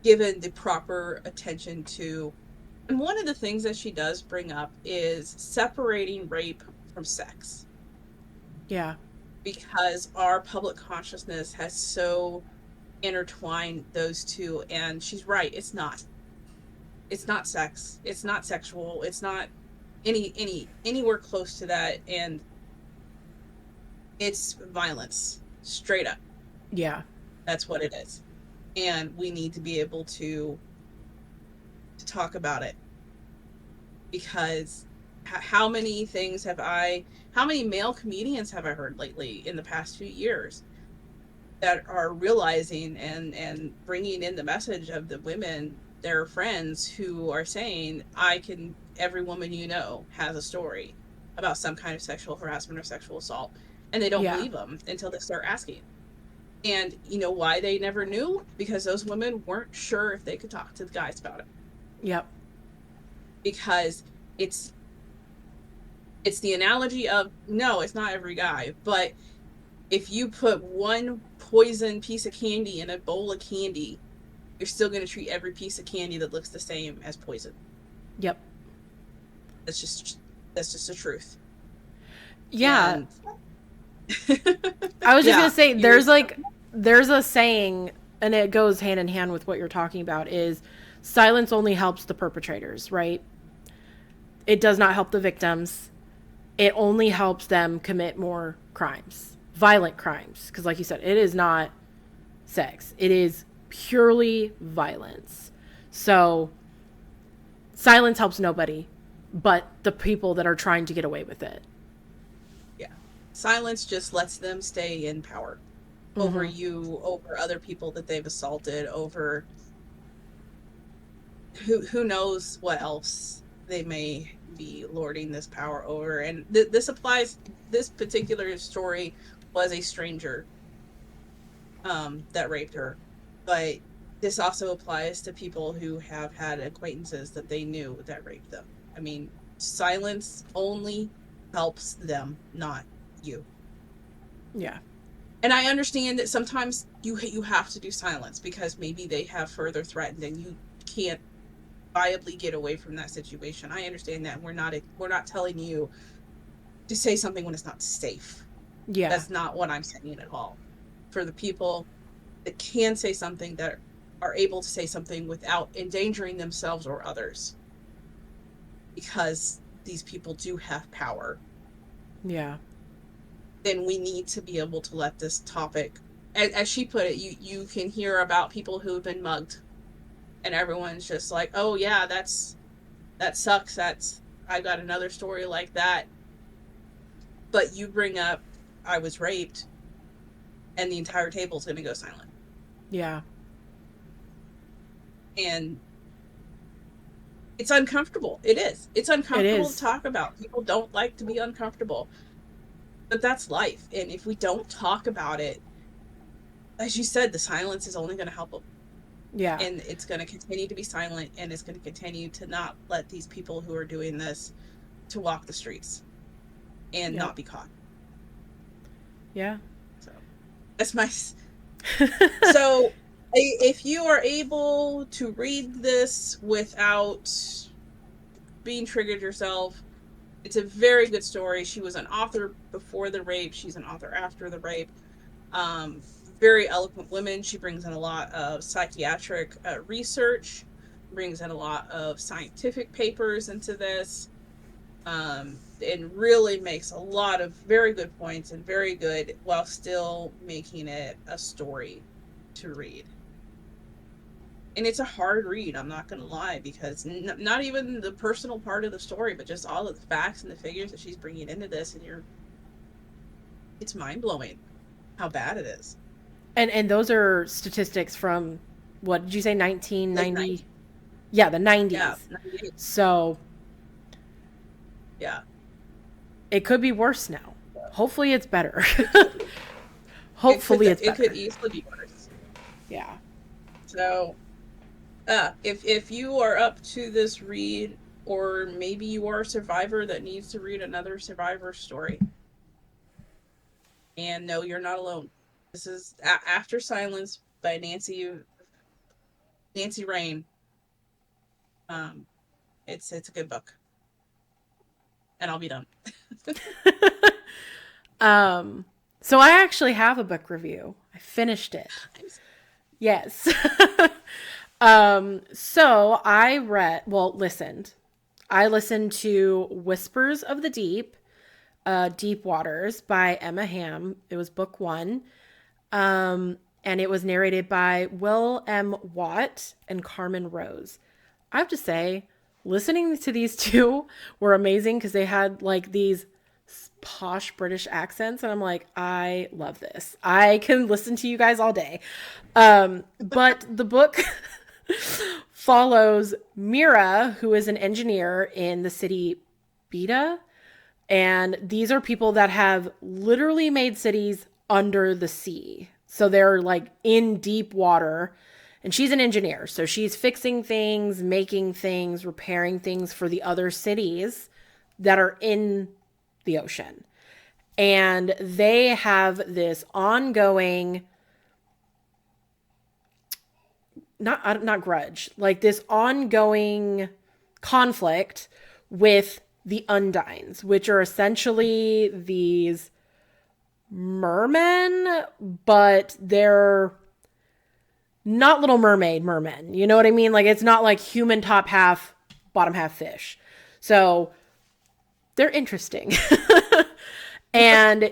given the proper attention to. And one of the things that she does bring up is separating rape from sex. Yeah. Because our public consciousness has so intertwined those two, and she's right, it's not sex, it's not sexual, it's not anywhere close to that, and it's violence, straight up. Yeah. That's what it is. And we need to be able to talk about it, because how many male comedians have I heard lately in the past few years that are realizing and bringing in the message of the women, their friends, who are saying, every woman you know has a story about some kind of sexual harassment or sexual assault, and they don't believe them until they start asking. And you know why they never knew? Because those women weren't sure if they could talk to the guys about it. Yep. Because it's the analogy of, no, it's not every guy, but if you put one poison piece of candy in a bowl of candy, you're still going to treat every piece of candy that looks the same as poison. Yep. That's just the truth. Yeah. And I was just going to say, there's a saying, and it goes hand in hand with what you're talking about, is silence only helps the perpetrators, right? It does not help the victims. It only helps them commit more crimes, violent crimes. Because, like you said, it is not sex, it is purely violence. So, silence helps nobody but the people that are trying to get away with it. Yeah. Silence just lets them stay in power over Mm-hmm. you, over other people that they've assaulted, over who knows what else they may be lording this power over. And this applies, this particular story was a stranger that raped her, but this also applies to people who have had acquaintances that they knew that raped them. I mean, silence only helps them, not you. Yeah. And I understand that sometimes you have to do silence because maybe they have further threatened and you can't viably get away from that situation. I understand that. We're not telling you to say something when it's not safe. Yeah. That's not what I'm saying at all. For the people that can say something, that are able to say something without endangering themselves or others, because these people do have power, Yeah. then we need to be able to let this topic, as she put it, you can hear about people who've been mugged and everyone's just like, oh yeah, that sucks, that's, I got another story like that. But you bring up, I was raped, and the entire table's going to go silent. Yeah. And it's uncomfortable. It is. It's It uncomfortable to is. talk about. People don't like to be uncomfortable. But that's life. And if we don't talk about it, as you said, the silence is only going to help them. Yeah. And it's going to continue to be silent, and it's going to continue to not let these people who are doing this to walk the streets and Yep. not be caught. Yeah. So that's my. So if you are able to read this without being triggered yourself, it's a very good story. She was an author before the rape. She's an author after the rape. Um, Very eloquent woman. She brings in a lot of psychiatric research, brings in a lot of scientific papers into this, and really makes a lot of very good points and very good, while still making it a story to read. And it's a hard read, I'm not going to lie, because not even the personal part of the story, but just all of the facts and the figures that she's bringing into this, and it's mind-blowing how bad it is. And those are statistics from, what did you say, Late 1990? 90s. Yeah, the Yeah, 90s. 98. So Yeah. it could be worse now. Hopefully it's better. It could. Hopefully it's It could better. easily be worse. Yeah. So, if you are up to this read, or maybe you are a survivor that needs to read another survivor story, and no, you're not alone. This is After Silence by Nancy Rain. Um, it's a good book, and I'll be done. um so I actually have a book review. I finished it. Yes. So I listened to Whispers of the Deep, Deep Waters by Emma Hamm. It was book one. And it was narrated by Will M. Watt and Carmen Rose. I have to say, listening to these two were amazing because they had like these posh British accents, and I'm like, I love this. I can listen to you guys all day. But the book follows Mira, who is an engineer in the city Beta, and these are people that have literally made cities under the sea. So they're like in deep water. And she's an engineer. So she's fixing things, making things, repairing things for the other cities that are in the ocean. And they have this ongoing, not grudge, like this ongoing conflict with the Undines, which are essentially these mermen, but they're not Little Mermaid mermen. You know what I mean? Like, it's not like human top half, bottom half fish. So they're interesting. And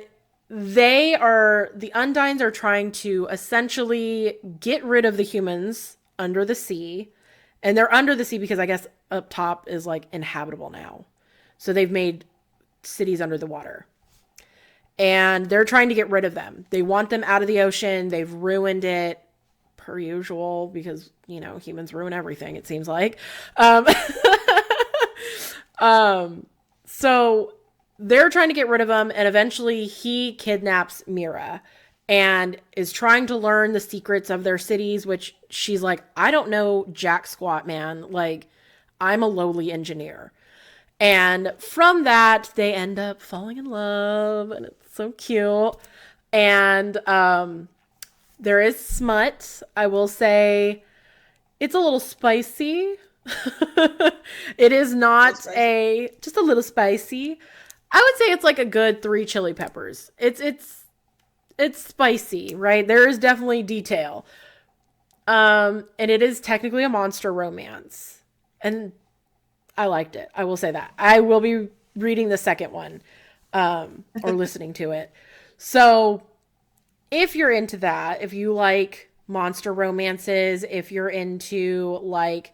the Undines are trying to essentially get rid of the humans under the sea. And they're under the sea because I guess up top is like inhabitable now. So they've made cities under the water. And they're trying to get rid of them. They want them out of the ocean. They've ruined it per usual because, you know, humans ruin everything, it seems like. So they're trying to get rid of him, and eventually he kidnaps Mira and is trying to learn the secrets of their cities, which she's like, I don't know jack squat, man. Like, I'm a lowly engineer. And from that, they end up falling in love, and it's so cute. And there is smut. I will say it's a little spicy. It is not just a little spicy. I would say it's like a good 3 chili peppers. It's spicy, right? There is definitely detail. And it is technically a monster romance. And I liked it. I will say that. I will be reading the second one, or listening to it. So if you're into that, if you like monster romances, if you're into like,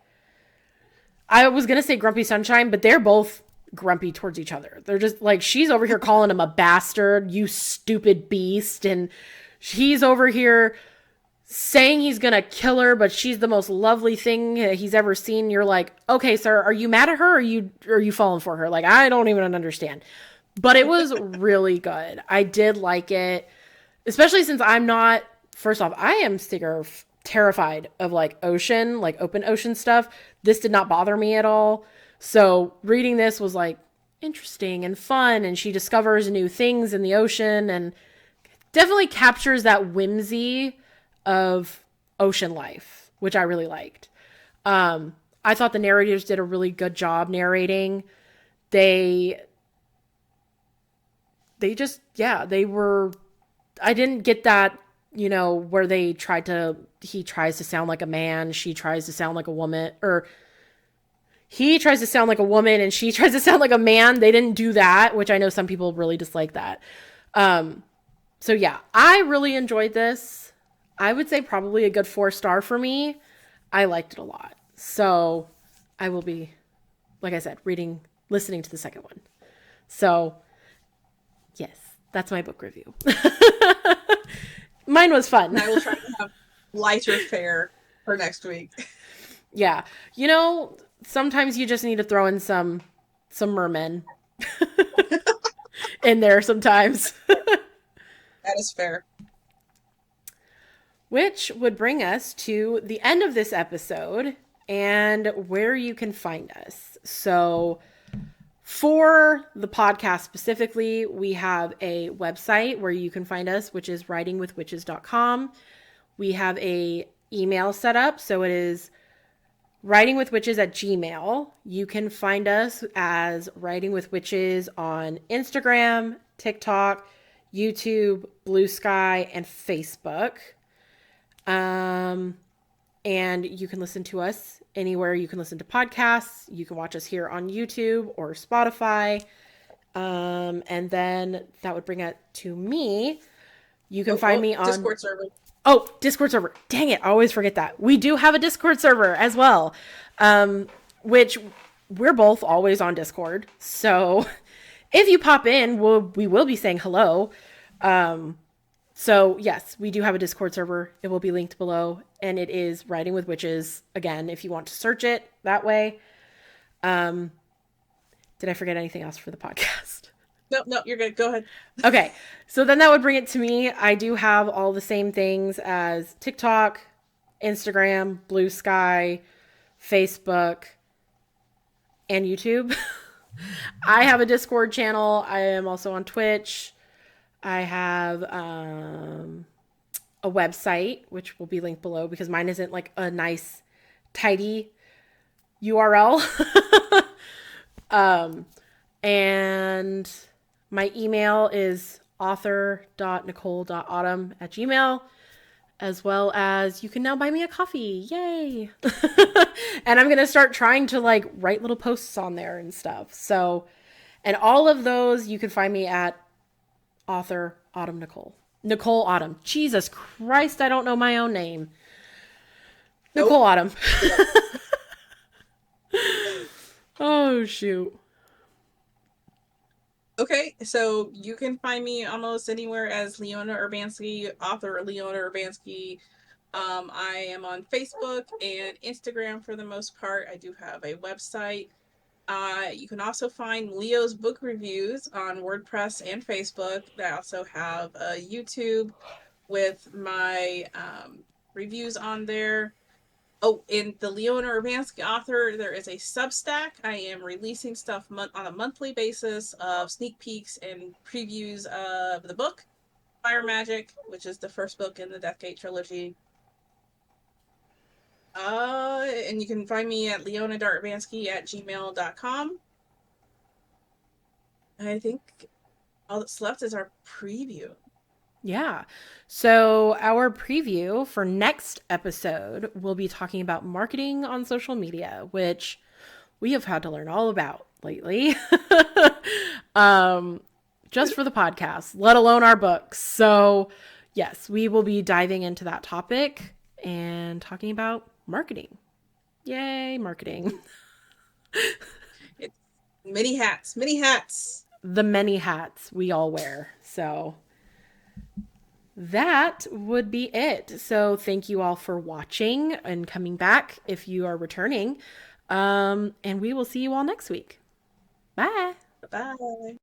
I was going to say Grumpy Sunshine, but they're both grumpy towards each other. They're just like, she's over here calling him a bastard, you stupid beast. And he's over here saying he's going to kill her, but she's the most lovely thing he's ever seen. You're like, okay, sir, are you mad at her? Or are you falling for her? Like, I don't even understand. But it was really good. I did like it, especially since I'm not, first off, I am terrified of like ocean, like open ocean stuff. This did not bother me at all. So reading this was like interesting and fun, and she discovers new things in the ocean and definitely captures that whimsy of ocean life, which I really liked. I thought the narrators did a really good job narrating. They just, yeah, I didn't get that, you know, where he tries to sound like a man, she tries to sound like a woman, or he tries to sound like a woman and she tries to sound like a man. They didn't do that, which I know some people really dislike that. So yeah, I really enjoyed this. I would say probably a good 4-star for me. I liked it a lot. So I will be, like I said, listening to the second one. So yes, that's my book review. Mine was fun. I will try to have lighter fare for next week. Yeah. You know, sometimes you just need to throw in some mermen in there sometimes. That is fair. Which would bring us to the end of this episode and where you can find us. So for the podcast specifically, we have a website where you can find us, which is writingwithwitches.com. We have a email set up. So it is writingwithwitches@gmail.com. You can find us as Writing with Witches on Instagram, TikTok, YouTube, Bluesky, and Facebook. And you can listen to us anywhere you can listen to podcasts. You can watch us here on YouTube or Spotify. And then that would bring it to me. You can find me on Discord server. Oh, Discord server. Dang it. I always forget that. We do have a Discord server as well. Which we're both always on Discord. So if you pop in, we will be saying hello. So yes, we do have a Discord server. It will be linked below, and it is Writing with Witches. Again, if you want to search it that way. Did I forget anything else for the podcast? No, you're good. Go ahead. Okay. So then that would bring it to me. I do have all the same things as TikTok, Instagram, Bluesky, Facebook, and YouTube. I have a Discord channel. I am also on Twitch. I have a website, which will be linked below because mine isn't like a nice, tidy URL. And my email is author.nicole.autumn@gmail.com, as well as you can now buy me a coffee. Yay. And I'm going to start trying to like write little posts on there and stuff. So And all of those, you can find me at author Autumn Nicole. Nicole Autumn. Jesus Christ, I don't know my own name. Nope. Nicole Autumn. Oh, shoot. Okay, so you can find me almost anywhere as Leona Urbansky, author Leona Urbansky. I am on Facebook and Instagram for the most part. I do have a website. You can also find Leo's book reviews on WordPress and Facebook. I also have a YouTube with my reviews on there. Oh, in the Leona Urbansky author, there is a Substack. I am releasing stuff on a monthly basis of sneak peeks and previews of the book, Fire Magic, which is the first book in the Deathgate trilogy. And you can find me at leona.urbansky@gmail.com. I think all that's left is our preview. Yeah. So, our preview for next episode, we'll be talking about marketing on social media, which we have had to learn all about lately. um, just for the podcast, let alone our books. So, yes, we will be diving into that topic and talking about marketing. Yay, marketing. It's many hats, many hats. The many hats we all wear. So, that would be it. So thank you all for watching and coming back if you are returning. And we will see you all next week. Bye. Bye.